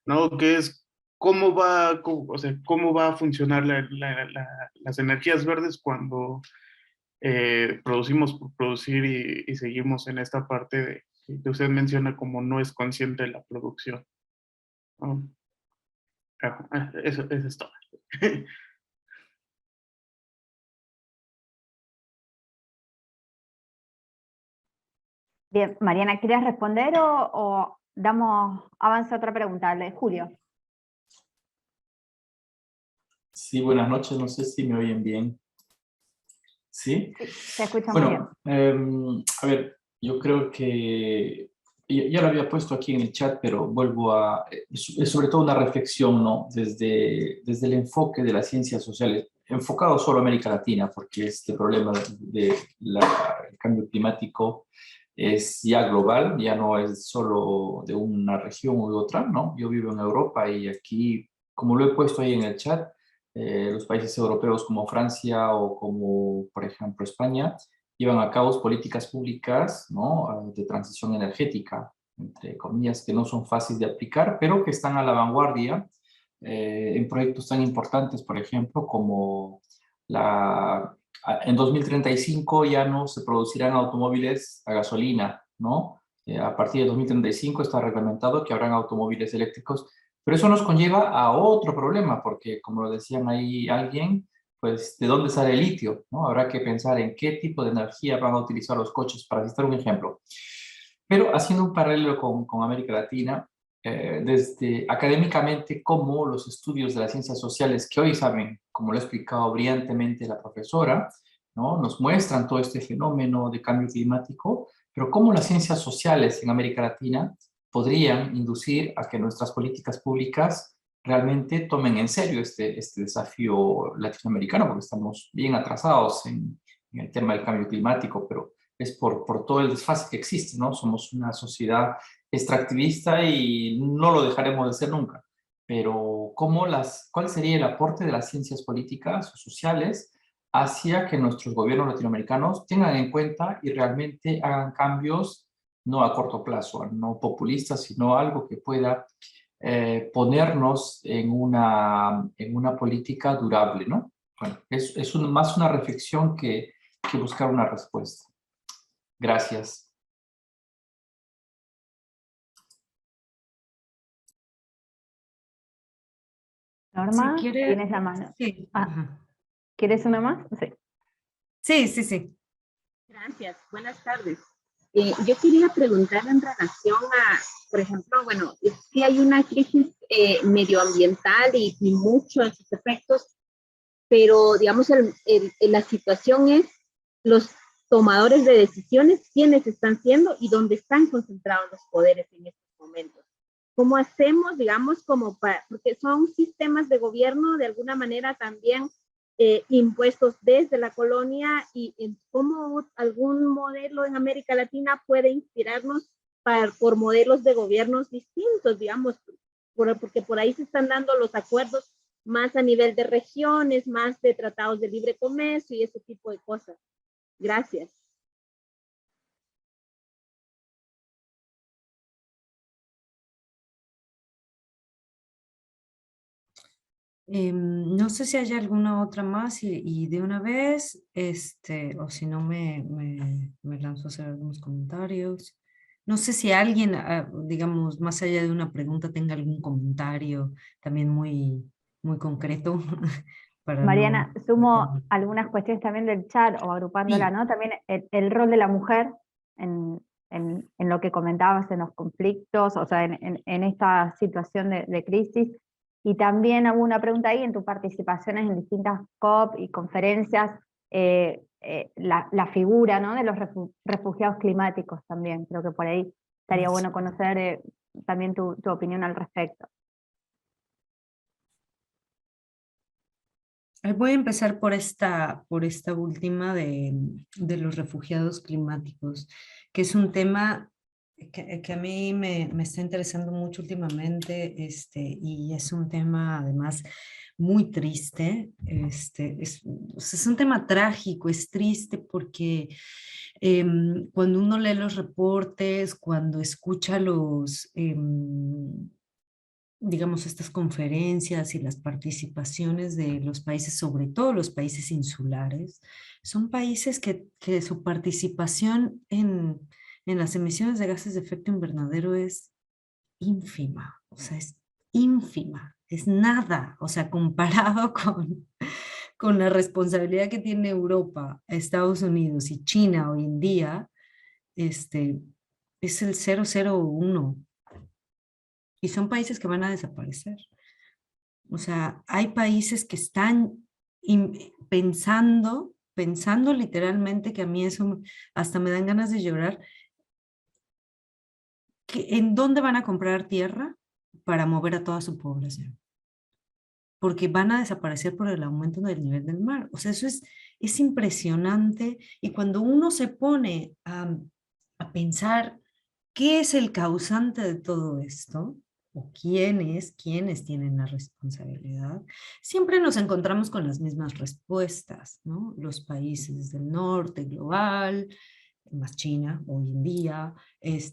¿no? Que es cómo va a funcionar las energías verdes cuando producimos por producir y seguimos en esta parte de que usted menciona como no es consciente de la producción, ¿no? Eso es todo. Bien, Mariana, ¿quieres responder o damos avance a otra pregunta? Julio. Sí, buenas noches, no sé si me oyen bien. ¿Sí? Sí, te escuchamos bien. A ver, yo creo que ya lo había puesto aquí en el chat, pero vuelvo a... Es sobre todo una reflexión, ¿no? Desde el enfoque de las ciencias sociales, enfocado solo a América Latina, porque este problema del cambio climático es ya global, ya no es solo de una región u otra, ¿no? Yo vivo en Europa y aquí, como lo he puesto ahí en el chat, los países europeos como Francia o como, por ejemplo, España, llevan a cabo políticas públicas, ¿no? De transición energética, entre comillas, que no son fáciles de aplicar, pero que están a la vanguardia en proyectos tan importantes, por ejemplo, como en 2035 ya no se producirán automóviles a gasolina, ¿no? A partir de 2035 está reglamentado que habrán automóviles eléctricos, pero eso nos conlleva a otro problema, porque como lo decían ahí alguien, pues ¿de dónde sale el litio? ¿No? Habrá que pensar en qué tipo de energía van a utilizar los coches, para citar un ejemplo. Pero haciendo un paralelo con América Latina, desde académicamente cómo los estudios de las ciencias sociales que hoy saben, como lo ha explicado brillantemente la profesora, ¿no? Nos muestran todo este fenómeno de cambio climático, pero cómo las ciencias sociales en América Latina podrían inducir a que nuestras políticas públicas realmente tomen en serio este desafío latinoamericano, porque estamos bien atrasados en el tema del cambio climático, pero es por todo el desfase que existe, ¿no? Somos una sociedad extractivista y no lo dejaremos de ser nunca. pero ¿cuál sería el aporte de las ciencias políticas o sociales hacia que nuestros gobiernos latinoamericanos tengan en cuenta y realmente hagan cambios no a corto plazo, no populistas, sino algo que pueda ponernos en una política durable, ¿no? Bueno, es más una reflexión que buscar una respuesta. Gracias. Norma, Si quiere, tienes la mano. sí. Ah, Ajá. ¿quieres una más? Sí. Sí. Gracias, buenas tardes. Yo quería preguntar en relación a, por ejemplo, bueno, sí hay una crisis medioambiental y mucho en sus efectos, pero digamos la situación es los tomadores de decisiones, quiénes están siendo y dónde están concentrados los poderes en estos momentos. ¿Cómo hacemos, digamos, porque son sistemas de gobierno de alguna manera también impuestos desde la colonia y cómo algún modelo en América Latina puede inspirarnos por modelos de gobiernos distintos, digamos, porque por ahí se están dando los acuerdos más a nivel de regiones, más de tratados de libre comercio y ese tipo de cosas. Gracias. No sé si hay alguna otra más y de una vez, o si no me lanzo a hacer algunos comentarios. No sé si alguien, digamos, más allá de una pregunta, tenga algún comentario también muy concreto para no... Mariana, sumo algunas cuestiones también del chat o agrupándola, Sí, ¿no? También el rol de la mujer en, en lo que comentabas, en los conflictos, o sea, en esta situación de crisis. Y también hubo una pregunta ahí en tus participaciones en distintas COP y conferencias, la figura, ¿no?, de los refugiados climáticos también. Creo que por ahí estaría bueno conocer también tu opinión al respecto. voy a empezar por esta última de los refugiados climáticos, que es un tema que a mí me está interesando mucho últimamente, y es un tema además muy triste, o sea, es un tema trágico, es triste porque cuando uno lee los reportes, cuando escucha digamos, estas conferencias y las participaciones de los países, sobre todo los países insulares, son países que su participación en las emisiones de gases de efecto invernadero es ínfima, o sea, es ínfima, es nada, o sea, comparado con la responsabilidad que tiene Europa, Estados Unidos y China hoy en día, es el 0,01. Y son países que van a desaparecer. O sea, hay países que están pensando literalmente, que a mí eso hasta me dan ganas de llorar, que en dónde van a comprar tierra para mover a toda su población. Porque van a desaparecer por el aumento del nivel del mar. O sea, eso es impresionante. Y cuando uno se pone a pensar qué es el causante de todo esto, o quiénes tienen la responsabilidad, siempre nos encontramos con las mismas respuestas, ¿no? Los países del norte global, más China hoy en día,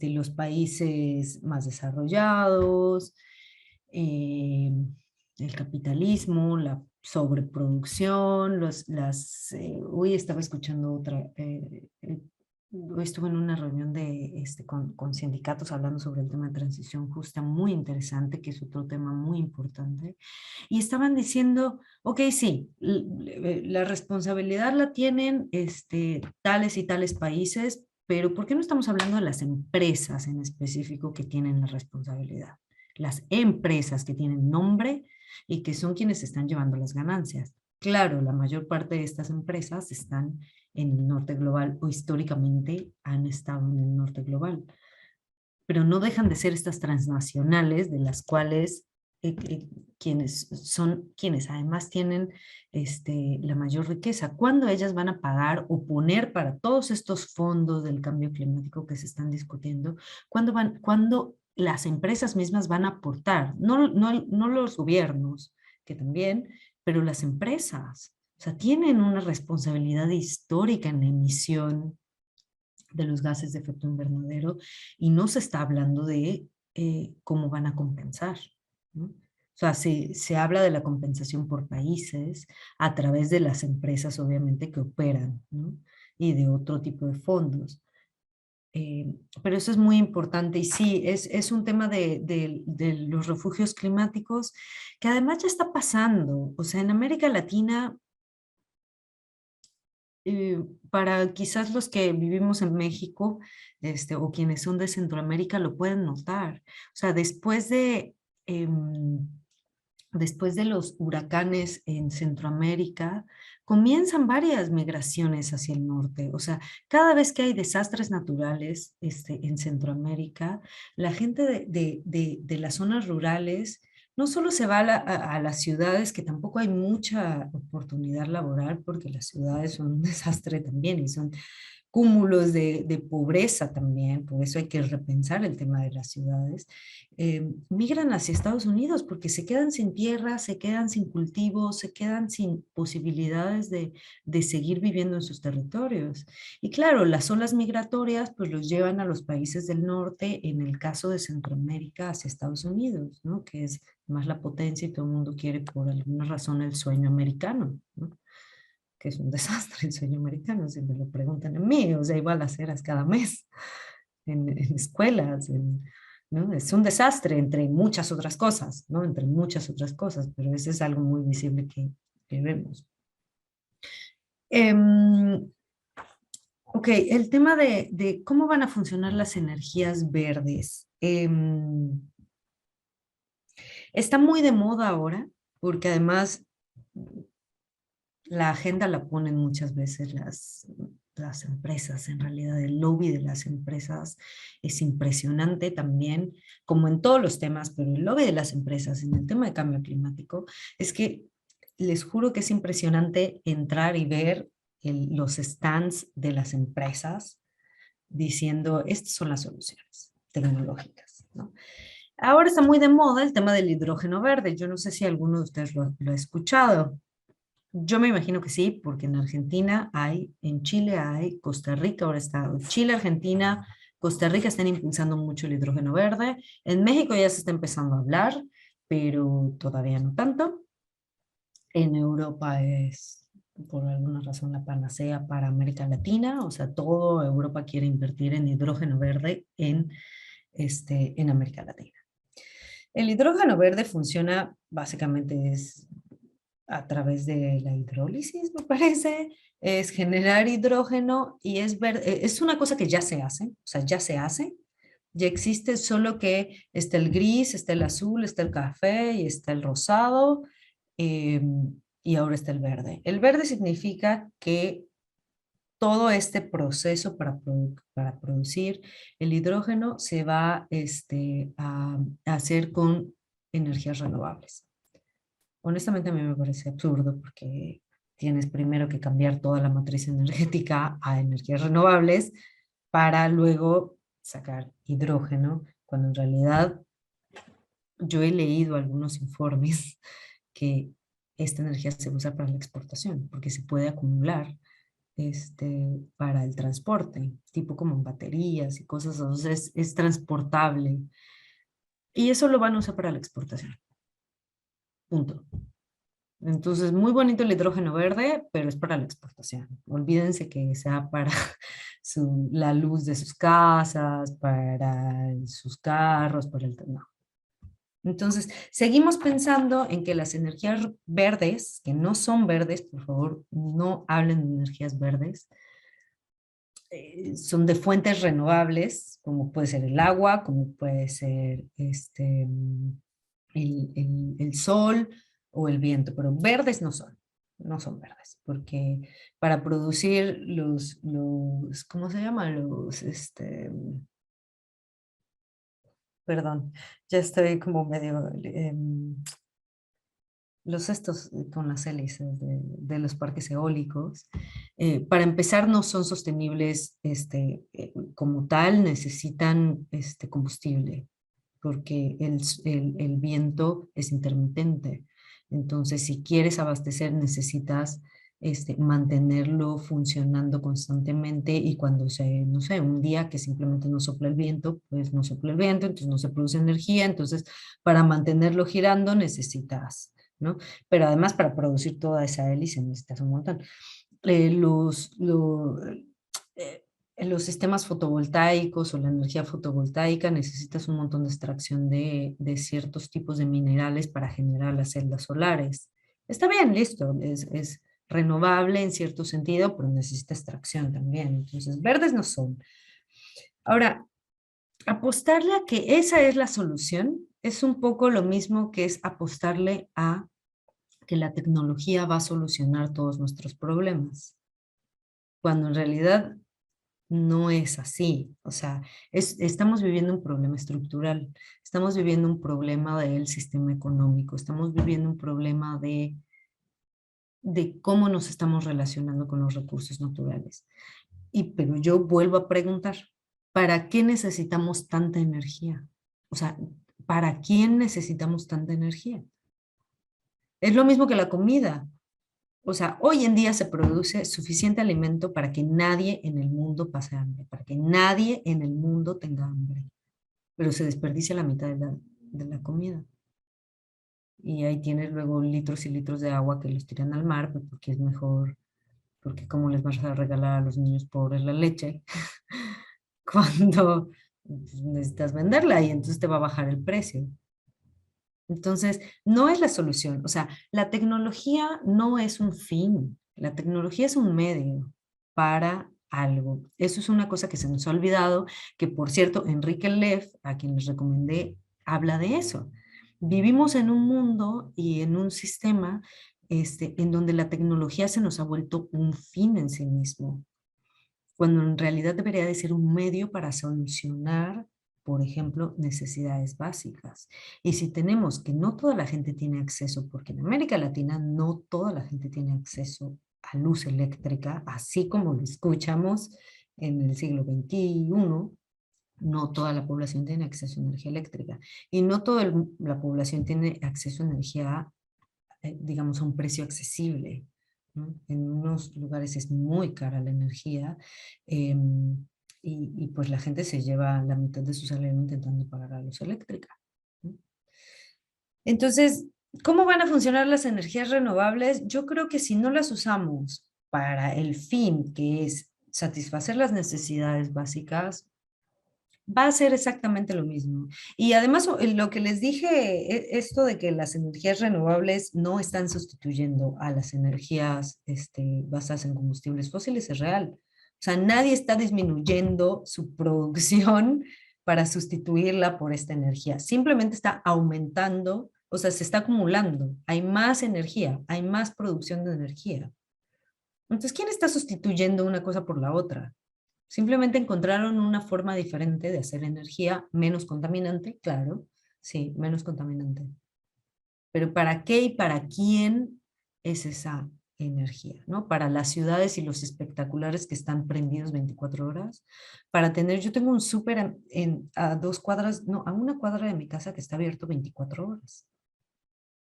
los países más desarrollados, el capitalismo, la sobreproducción, hoy estaba escuchando hoy estuve en una reunión con sindicatos hablando sobre el tema de transición justa, muy interesante, que es otro tema muy importante, y estaban diciendo, ok, sí, la responsabilidad la tienen tales y tales países, pero ¿por qué no estamos hablando de las empresas en específico que tienen la responsabilidad? Las empresas que tienen nombre y que son quienes están llevando las ganancias. Claro, la mayor parte de estas empresas están en el norte global o históricamente han estado en el norte global, pero no dejan de ser estas transnacionales de las cuales quienes además tienen la mayor riqueza. ¿Cuándo ellas van a pagar o poner para todos estos fondos del cambio climático que se están discutiendo? ¿Cuándo las empresas mismas van a aportar, no los gobiernos, que también, pero las empresas. O sea, tienen una responsabilidad histórica en la emisión de los gases de efecto invernadero y no se está hablando de cómo van a compensar, ¿no? O sea, se habla de la compensación por países a través de las empresas, obviamente, que operan, ¿no? Y de otro tipo de fondos. Pero eso es muy importante y sí, es un tema de los refugios climáticos que además ya está pasando. O sea, en América Latina, para quizás los que vivimos en México o quienes son de Centroamérica lo pueden notar. O sea, después de los huracanes en Centroamérica, comienzan varias migraciones hacia el norte. O sea, cada vez que hay desastres naturales en Centroamérica, la gente de las zonas rurales no solo se va a las ciudades, que tampoco hay mucha oportunidad laboral, porque las ciudades son un desastre también y son cúmulos de pobreza también, por eso hay que repensar el tema de las ciudades, migran hacia Estados Unidos porque se quedan sin tierra, se quedan sin cultivos, se quedan sin posibilidades de seguir viviendo en sus territorios. Y claro, las olas migratorias pues los llevan a los países del norte, en el caso de Centroamérica hacia Estados Unidos, ¿no? Que es más la potencia y todo el mundo quiere por alguna razón el sueño americano, ¿no? Que es un desastre el sueño americano, si me lo preguntan a mí, o sea, hay balaceras cada mes en escuelas, ¿no? Es un desastre entre muchas otras cosas, ¿no? Entre muchas otras cosas, pero eso es algo muy visible que vemos. Ok, el tema de cómo van a funcionar las energías verdes. Está muy de moda ahora, porque además la agenda la ponen muchas veces las empresas. En realidad el lobby de las empresas es impresionante también, como en todos los temas, pero el lobby de las empresas en el tema de cambio climático es que les juro que es impresionante entrar y ver los stands de las empresas diciendo, estas son las soluciones tecnológicas, ¿no? Ahora está muy de moda el tema del hidrógeno verde. Yo no sé si alguno de ustedes lo ha escuchado. Yo me imagino que sí, porque en Argentina hay, en Chile hay, Costa Rica ahora está, Chile, Argentina, Costa Rica están impulsando mucho el hidrógeno verde. En México ya se está empezando a hablar, pero todavía no tanto. En Europa es, por alguna razón, la panacea para América Latina, o sea, toda Europa quiere invertir en hidrógeno verde en América Latina. El hidrógeno verde funciona, básicamente es a través de la hidrólisis, me parece, es generar hidrógeno y es una cosa que ya se hace, o sea, ya se hace, ya existe, solo que está el gris, está el azul, está el café y está el rosado, y ahora está el verde. El verde significa que todo este proceso para producir el hidrógeno se va a hacer con energías renovables. Honestamente a mí me parece absurdo porque tienes primero que cambiar toda la matriz energética a energías renovables para luego sacar hidrógeno, cuando en realidad yo he leído algunos informes que esta energía se usa para la exportación, porque se puede acumular para el transporte, tipo como en baterías y cosas, entonces es transportable. Y eso lo van a usar para la exportación. Punto. Entonces, muy bonito el hidrógeno verde, pero es para la exportación. Olvídense que sea para la luz de sus casas, para sus carros, para el... No. Entonces, seguimos pensando en que las energías verdes, que no son verdes, por favor, no hablen de energías verdes, son de fuentes renovables, como puede ser el agua, como puede ser el sol o el viento, pero verdes no son verdes, porque para producir ¿cómo se llama? Perdón, ya estoy como medio, los estos con las hélices de los parques eólicos, para empezar no son sostenibles como tal, necesitan combustible. porque el viento es intermitente. Entonces, si quieres abastecer, necesitas mantenerlo funcionando constantemente, y cuando no sé, un día que simplemente no sopla el viento, pues no sopla el viento, entonces no se produce energía, entonces para mantenerlo girando necesitas, ¿no? Pero además para producir toda esa hélice necesitas un montón. Los sistemas fotovoltaicos o la energía fotovoltaica necesitas un montón de extracción de ciertos tipos de minerales para generar las celdas solares. Está bien, listo, es renovable en cierto sentido, pero necesita extracción también. Entonces, verdes no son. Ahora, apostarle a que esa es la solución es un poco lo mismo que es apostarle a que la tecnología va a solucionar todos nuestros problemas, cuando en realidad no es así. O sea, estamos viviendo un problema estructural, estamos viviendo un problema del sistema económico, estamos viviendo un problema de cómo nos estamos relacionando con los recursos naturales. Pero yo vuelvo a preguntar, ¿para qué necesitamos tanta energía? O sea, ¿para quién necesitamos tanta energía? Es lo mismo que la comida. O sea, hoy en día se produce suficiente alimento para que nadie en el mundo pase hambre, para que nadie en el mundo tenga hambre, pero se desperdicia la mitad de la comida. Y ahí tienes luego litros y litros de agua que los tiran al mar, pues porque es mejor, porque cómo les vas a regalar a los niños pobres la leche cuando necesitas venderla y entonces te va a bajar el precio. Entonces, no es la solución. O sea, la tecnología no es un fin. La tecnología es un medio para algo. Eso es una cosa que se nos ha olvidado, que por cierto, Enrique Leff, a quien les recomendé, habla de eso. Vivimos en un mundo y en un sistema en donde la tecnología se nos ha vuelto un fin en sí mismo, cuando en realidad debería de ser un medio para solucionar, por ejemplo, necesidades básicas. Y si tenemos que no toda la gente tiene acceso, porque en América Latina no toda la gente tiene acceso a luz eléctrica, así como lo escuchamos en el siglo XXI, no toda la población tiene acceso a energía eléctrica. Y no toda la población tiene acceso a energía, digamos, a un precio accesible, ¿no? En unos lugares es muy cara la energía, y pues la gente se lleva la mitad de su salario intentando pagar la luz eléctrica, ¿no? Entonces, ¿cómo van a funcionar las energías renovables? Yo creo que si no las usamos para el fin, que es satisfacer las necesidades básicas, va a ser exactamente lo mismo. Y además, lo que les dije, esto de que las energías renovables no están sustituyendo a las energías basadas en combustibles fósiles, es real. O sea, nadie está disminuyendo su producción para sustituirla por esta energía. Simplemente está aumentando, o sea, se está acumulando. Hay más energía, hay más producción de energía. Entonces, ¿quién está sustituyendo una cosa por la otra? Simplemente encontraron una forma diferente de hacer energía menos contaminante, claro, sí, menos contaminante. Pero ¿para qué y para quién es esa energía? ¿No? Para las ciudades y los espectaculares que están prendidos 24 horas. Para tener, yo tengo un súper a 2 cuadras, no, a 1 cuadra de mi casa que está abierto 24 horas.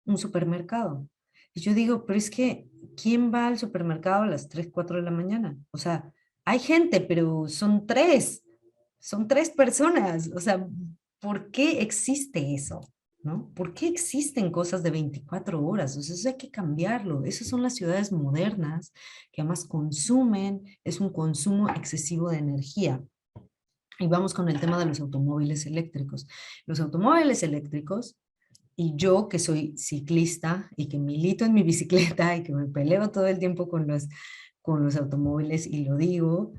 Un supermercado. Y yo digo, pero es que, ¿quién va al supermercado a las 3, 4 de la mañana? O sea, hay gente, pero son 3 personas. O sea, ¿por qué existe eso? ¿No? ¿Por qué existen cosas de 24 horas? O sea, eso hay que cambiarlo. Esas son las ciudades modernas que además consumen, es un consumo excesivo de energía. Y vamos con el tema de los automóviles eléctricos. Los automóviles eléctricos, y yo que soy ciclista y que milito en mi bicicleta y que me peleo todo el tiempo con los automóviles y lo digo,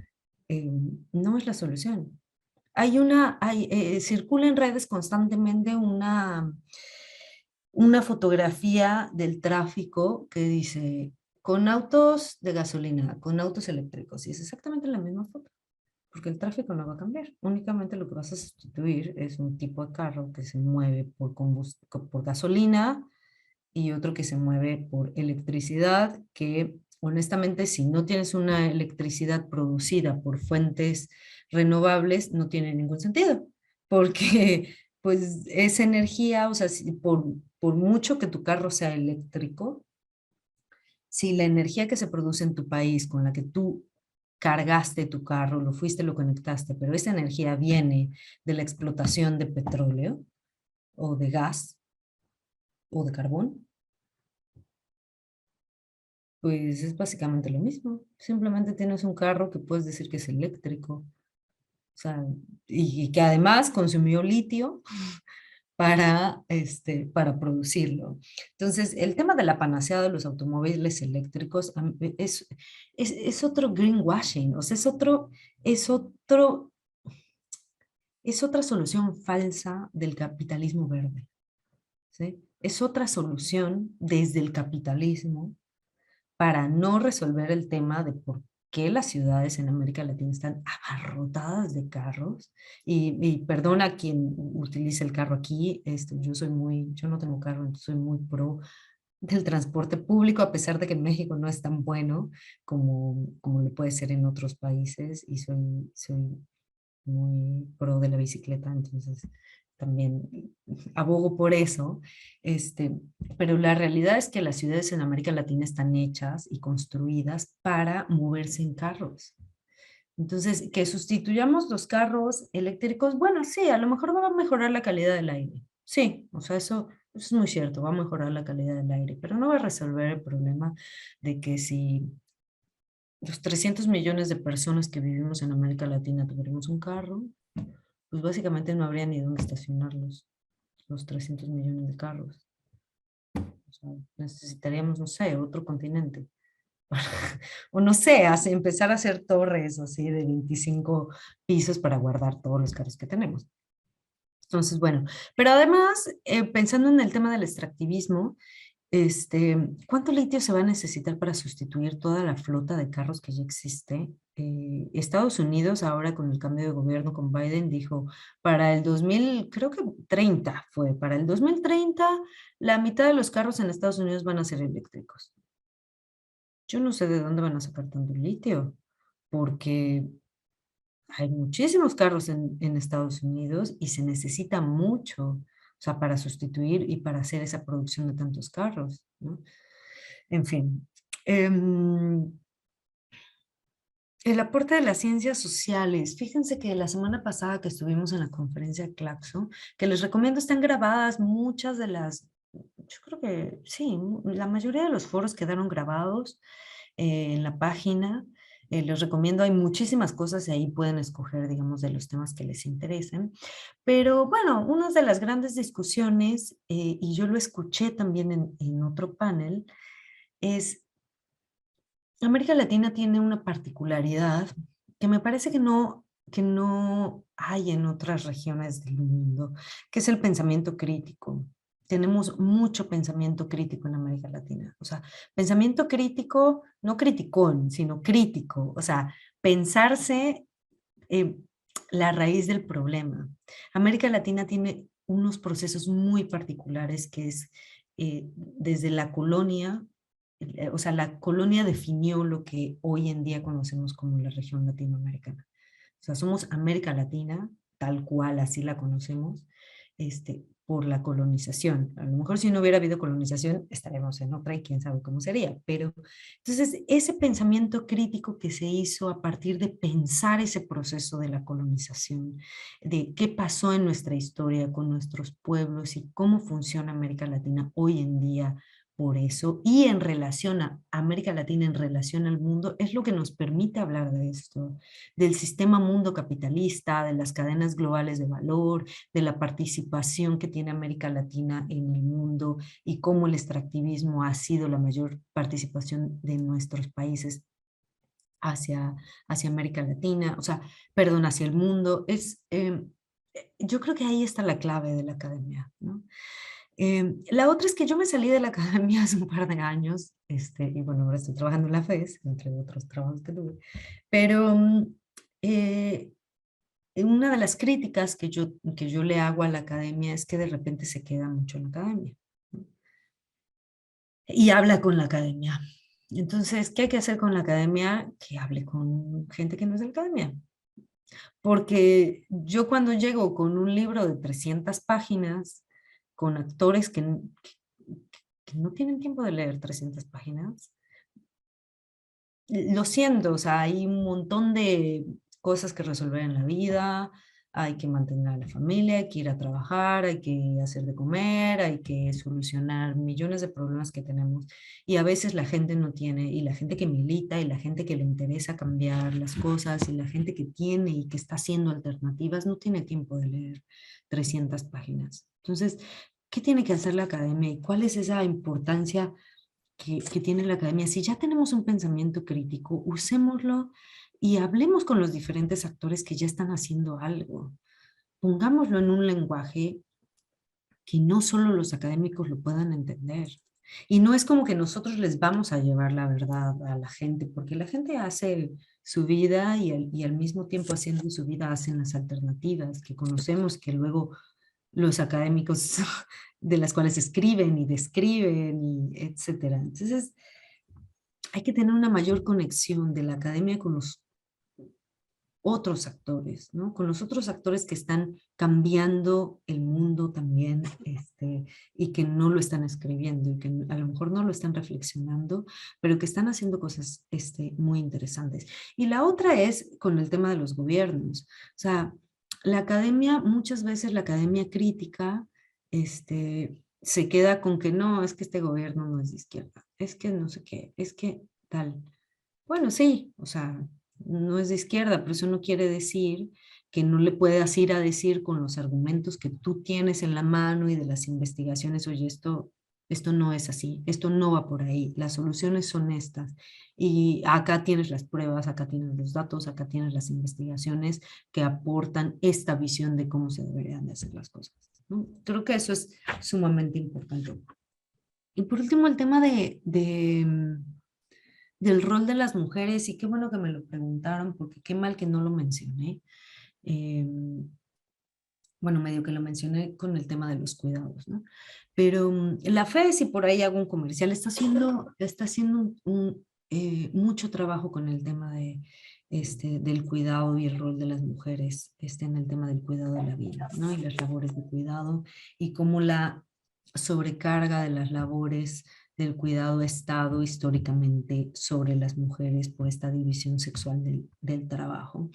no es la solución. Circula en redes constantemente una fotografía del tráfico que dice, con autos de gasolina, con autos eléctricos, y es exactamente la misma foto, porque el tráfico no va a cambiar. Únicamente lo que vas a sustituir es un tipo de carro que se mueve por gasolina y otro que se mueve por electricidad, que honestamente si no tienes una electricidad producida por fuentes renovables no tiene ningún sentido, porque pues esa energía, o sea, si por mucho que tu carro sea eléctrico, si la energía que se produce en tu país con la que tú cargaste tu carro, lo fuiste, lo conectaste, pero esa energía viene de la explotación de petróleo o de gas o de carbón, pues es básicamente lo mismo. Simplemente tienes un carro que puedes decir que es eléctrico, o sea, y que además consumió litio para producirlo. Entonces, el tema de la panacea de los automóviles eléctricos es otro greenwashing, o sea, es otro, es otra solución falsa del capitalismo verde, ¿sí? Es otra solución desde el capitalismo para no resolver el tema de por qué las ciudades en América Latina están abarrotadas de carros. Y perdona quien utilice el carro aquí, yo no tengo carro, entonces soy muy pro del transporte público, a pesar de que en México no es tan bueno como lo puede ser en otros países, y soy muy pro de la bicicleta, entonces también abogo por eso, pero la realidad es que las ciudades en América Latina están hechas y construidas para moverse en carros. Entonces, que sustituyamos los carros eléctricos, bueno, sí, a lo mejor va a mejorar la calidad del aire. Sí, o sea, eso es muy cierto, va a mejorar la calidad del aire, pero no va a resolver el problema de que si los 300 millones de personas que vivimos en América Latina tuviéramos un carro, pues básicamente no habría ni dónde estacionarlos, los 300 millones de carros. O sea, necesitaríamos, no sé, otro continente. O no sé, empezar a hacer torres así de 25 pisos para guardar todos los carros que tenemos. Entonces, bueno, pero además, pensando en el tema del extractivismo, ¿cuánto litio se va a necesitar para sustituir toda la flota de carros que ya existe? Estados Unidos, ahora con el cambio de gobierno con Biden, dijo, para el 2000, creo que 30 fue, para el 2030, la mitad de los carros en Estados Unidos van a ser eléctricos. Yo no sé de dónde van a sacar tanto litio, porque hay muchísimos carros en Estados Unidos y se necesita mucho, o sea, para sustituir y para hacer esa producción de tantos carros, ¿no? En fin. El aporte de las ciencias sociales. Fíjense que la semana pasada que estuvimos en la conferencia Claxo, que les recomiendo, están grabadas muchas de yo creo que sí, la mayoría de los foros quedaron grabados en la página. Les recomiendo, hay muchísimas cosas y ahí pueden escoger, digamos, de los temas que les interesen. Pero bueno, una de las grandes discusiones, y yo lo escuché también en otro panel, es América Latina tiene una particularidad que me parece que no hay en otras regiones del mundo, que es el pensamiento crítico. Tenemos mucho pensamiento crítico en América Latina. O sea, pensamiento crítico, no criticón, sino crítico. O sea, pensarse eh, la raíz del problema. América Latina tiene unos procesos muy particulares que es desde la colonia, o sea, la colonia definió lo que hoy en día conocemos como la región latinoamericana. O sea, somos América Latina, tal cual, así la conocemos, por la colonización. A lo mejor si no hubiera habido colonización, estaríamos en otra y quién sabe cómo sería. Pero entonces, ese pensamiento crítico que se hizo a partir de pensar ese proceso de la colonización, de qué pasó en nuestra historia con nuestros pueblos y cómo funciona América Latina hoy en día, por eso, y en relación a América Latina, en relación al mundo, es lo que nos permite hablar de esto, del sistema mundo capitalista, de las cadenas globales de valor, de la participación que tiene América Latina en el mundo y cómo el extractivismo ha sido la mayor participación de nuestros países hacia América Latina, o sea, perdón, hacia el mundo. Yo creo que ahí está la clave de la academia, ¿no? La otra es que yo me salí de la academia hace un par de años, y bueno, ahora estoy trabajando en la FES, entre otros trabajos que tuve, pero eh, una de las críticas que yo le hago a la academia es que de repente se queda mucho en la academia, ¿no? Y habla con la academia. Entonces, ¿qué hay que hacer con la academia? Que hable con gente que no es de la academia. Porque yo cuando llego con un libro de 300 páginas, con actores que no tienen tiempo de leer 300 páginas, lo siento, o sea, hay un montón de cosas que resolver en la vida, hay que mantener a la familia, hay que ir a trabajar, hay que hacer de comer, hay que solucionar millones de problemas que tenemos. Y a veces la gente no tiene, y la gente que milita, y la gente que le interesa cambiar las cosas, y la gente que tiene y que está haciendo alternativas, no tiene tiempo de leer 300 páginas. Entonces, ¿qué tiene que hacer la academia y cuál es esa importancia que tiene la academia? Si ya tenemos un pensamiento crítico, usémoslo y hablemos con los diferentes actores que ya están haciendo algo. Pongámoslo en un lenguaje que no solo los académicos lo puedan entender. Y no es como que nosotros les vamos a llevar la verdad a la gente, porque la gente hace su vida y al mismo tiempo haciendo su vida hacen las alternativas que conocemos, que luego los académicos de las cuales escriben y describen y etcétera. Entonces, hay que tener una mayor conexión de la academia con los otros actores, ¿no? Con los otros actores que están cambiando el mundo también, y que no lo están escribiendo y que a lo mejor no lo están reflexionando, pero que están haciendo cosas muy interesantes. Y la otra es con el tema de los gobiernos. O sea, la academia, muchas veces la academia crítica, se queda con que no, es que este gobierno no es de izquierda, es que no sé qué, es que tal. Bueno, sí, o sea, no es de izquierda, pero eso no quiere decir que no le puedas ir a decir con los argumentos que tú tienes en la mano y de las investigaciones, oye, esto no es así, esto no va por ahí, las soluciones son estas. Y acá tienes las pruebas, acá tienes los datos, acá tienes las investigaciones que aportan esta visión de cómo se deberían de hacer las cosas, ¿no? Creo que eso es sumamente importante. Y por último, el tema del rol de las mujeres, y qué bueno que me lo preguntaron, porque qué mal que no lo mencioné. Eh, bueno, medio que lo mencioné con el tema de los cuidados, ¿no? Pero la FE, si por ahí hago un comercial, está haciendo mucho trabajo con el tema del cuidado y el rol de las mujeres en el tema del cuidado de la vida, ¿no? Y las labores de cuidado y cómo la sobrecarga de las labores del cuidado ha estado históricamente sobre las mujeres por esta división sexual del trabajo.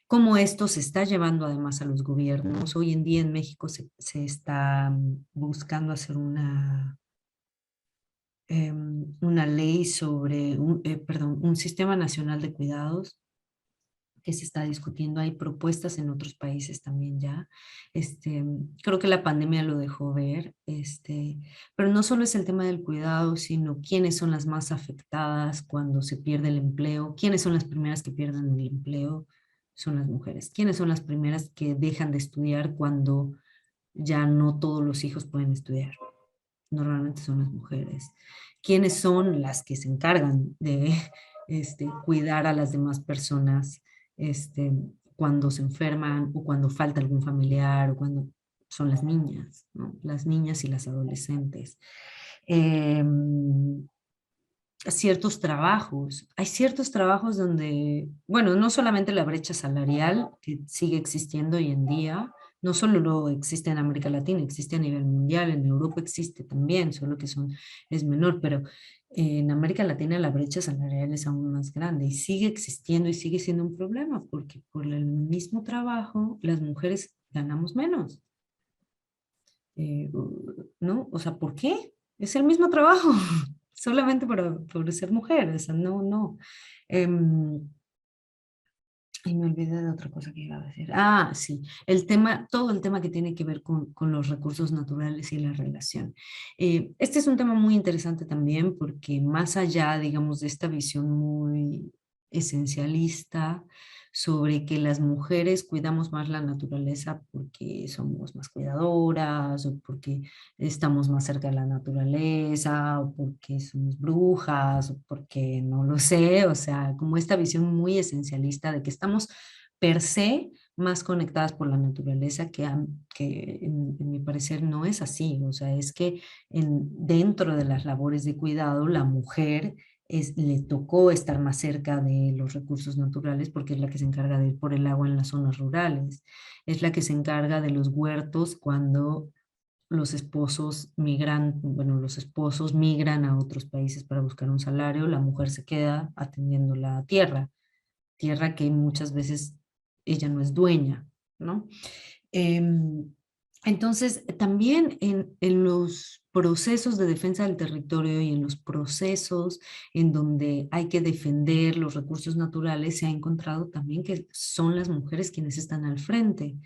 Cómo esto se está llevando además a los gobiernos. Hoy en día en México se está buscando hacer una ley sobre, un sistema nacional de cuidados que se está discutiendo. Hay propuestas en otros países también ya. Creo que la pandemia lo dejó ver, pero no solo es el tema del cuidado, sino quiénes son las más afectadas cuando se pierde el empleo, quiénes son las primeras que pierden el empleo, son las mujeres. ¿Quiénes son las primeras que dejan de estudiar cuando ya no todos los hijos pueden estudiar? Normalmente son las mujeres. ¿Quiénes son las que se encargan de cuidar a las demás personas cuando se enferman o cuando falta algún familiar o cuando son las niñas, ¿no? Las niñas y las adolescentes? Ciertos trabajos. Hay ciertos trabajos donde, bueno, no solamente la brecha salarial que sigue existiendo hoy en día, no solo existe en América Latina, existe a nivel mundial, en Europa existe también, solo que es menor, pero en América Latina la brecha salarial es aún más grande y sigue existiendo y sigue siendo un problema porque por el mismo trabajo las mujeres ganamos menos. ¿No? O sea, ¿por qué? Es el mismo trabajo. Solamente por ser mujer, o sea, no. Y me olvidé de otra cosa que iba a decir. Ah, sí, todo el tema que tiene que ver con los recursos naturales y la relación. Este es un tema muy interesante también porque más allá, digamos, de esta visión muy esencialista sobre que las mujeres cuidamos más la naturaleza porque somos más cuidadoras o porque estamos más cerca de la naturaleza o porque somos brujas o porque no lo sé, o sea, como esta visión muy esencialista de que estamos per se más conectadas por la naturaleza que en mi parecer no es así, o sea, es que dentro de las labores de cuidado la mujer le tocó estar más cerca de los recursos naturales porque es la que se encarga de ir por el agua en las zonas rurales, es la que se encarga de los huertos cuando los esposos los esposos migran a otros países para buscar un salario, la mujer se queda atendiendo la tierra que muchas veces ella no es dueña, ¿no? Entonces, también en los procesos de defensa del territorio y en los procesos en donde hay que defender los recursos naturales, se ha encontrado también que son las mujeres quienes están al frente,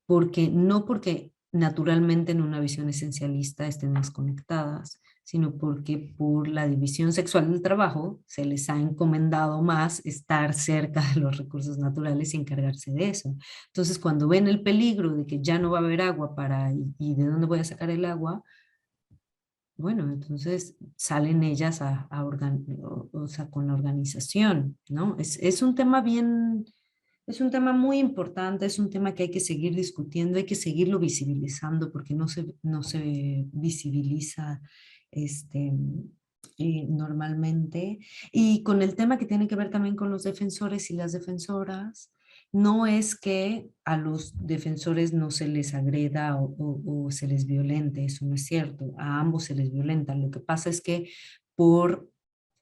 no porque naturalmente en una visión esencialista estén más conectadas, sino porque por la división sexual del trabajo se les ha encomendado más estar cerca de los recursos naturales y encargarse de eso. Entonces, cuando ven el peligro de que ya no va a haber agua y de dónde voy a sacar el agua, bueno, entonces salen ellas o sea, con la organización, ¿no? Es un tema es un tema muy importante, es un tema que hay que seguir discutiendo, hay que seguirlo visibilizando porque no se visibiliza normalmente. Y con el tema que tiene que ver también con los defensores y las defensoras, no es que a los defensores no se les agreda o se les violente, eso no es cierto, a ambos se les violenta. Lo que pasa es que por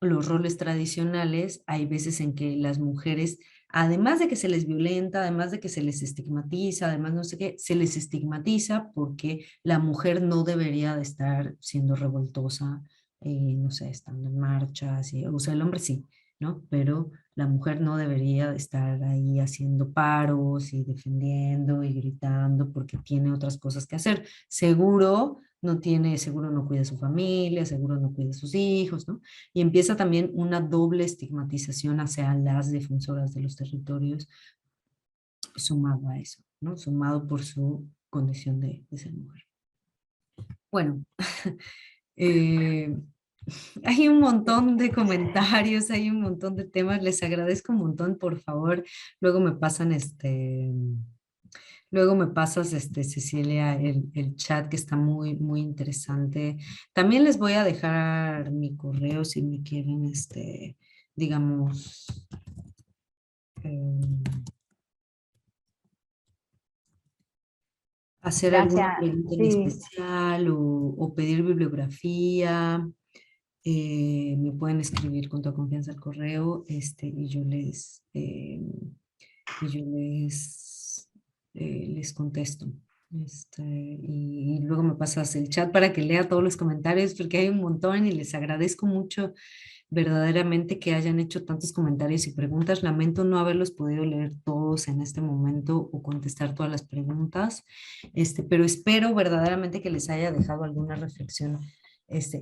los roles tradicionales hay veces en que las mujeres, además de que se les violenta, además de que se les estigmatiza, además no sé qué, se les estigmatiza porque la mujer no debería de estar siendo revoltosa, no sé, estando en marchas, o sea, el hombre sí, ¿no? Pero la mujer no debería de estar ahí haciendo paros y defendiendo y gritando porque tiene otras cosas que hacer. Seguro no cuida a su familia, seguro no cuida a sus hijos, ¿no? Y empieza también una doble estigmatización hacia las defensoras de los territorios, sumado a eso, ¿no? Sumado por su condición de ser mujer. Bueno, hay un montón de comentarios, hay un montón de temas, les agradezco un montón, por favor, luego me pasan Luego me pasas, Cecilia, el chat que está muy, muy interesante. También les voy a dejar mi correo si me quieren, digamos, hacer alguna pregunta en especial o pedir bibliografía. Me pueden escribir con toda confianza al correo y yo les contesto. Y luego me pasas el chat para que lea todos los comentarios porque hay un montón y les agradezco mucho verdaderamente que hayan hecho tantos comentarios y preguntas. Lamento no haberlos podido leer todos en este momento o contestar todas las preguntas, pero espero verdaderamente que les haya dejado alguna reflexión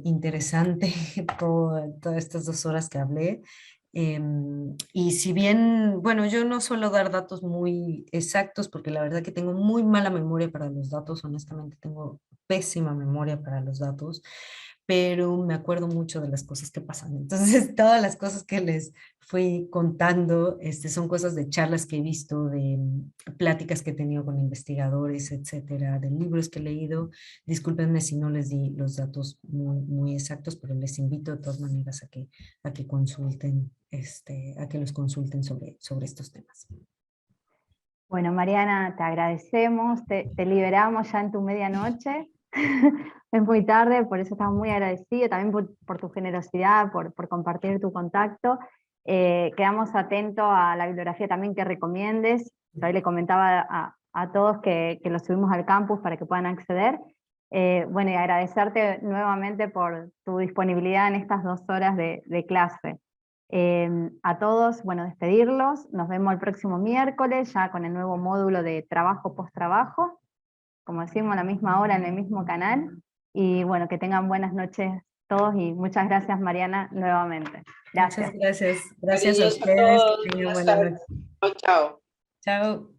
interesante todas estas 2 horas que hablé. Y si bien, bueno, yo no suelo dar datos muy exactos porque la verdad que tengo muy mala memoria para los datos, honestamente tengo pésima memoria para los datos, pero me acuerdo mucho de las cosas que pasan. Entonces, todas las cosas que les fui contando son cosas de charlas que he visto, de pláticas que he tenido con investigadores, etcétera, de libros que he leído. Discúlpenme si no les di los datos muy, muy exactos, pero les invito de todas maneras a que consulten, a que los consulten sobre estos temas. Bueno, Mariana, te agradecemos, te liberamos ya en tu medianoche. Es muy tarde, por eso estamos muy agradecidos, también por tu generosidad, por compartir tu contacto. Quedamos atentos a la bibliografía también que recomiendes. Hoy le comentaba a todos que lo subimos al campus para que puedan acceder. Bueno, y agradecerte nuevamente por tu disponibilidad en estas 2 horas de clase. A todos, bueno, despedirlos. Nos vemos el próximo miércoles, ya con el nuevo módulo de trabajo post-trabajo. Como decimos, a la misma hora, en el mismo canal. Y bueno, que tengan buenas noches todos y muchas gracias, Mariana, nuevamente. Gracias. Muchas gracias. Gracias a ustedes. Que tengan buena noche. Chao. Chao.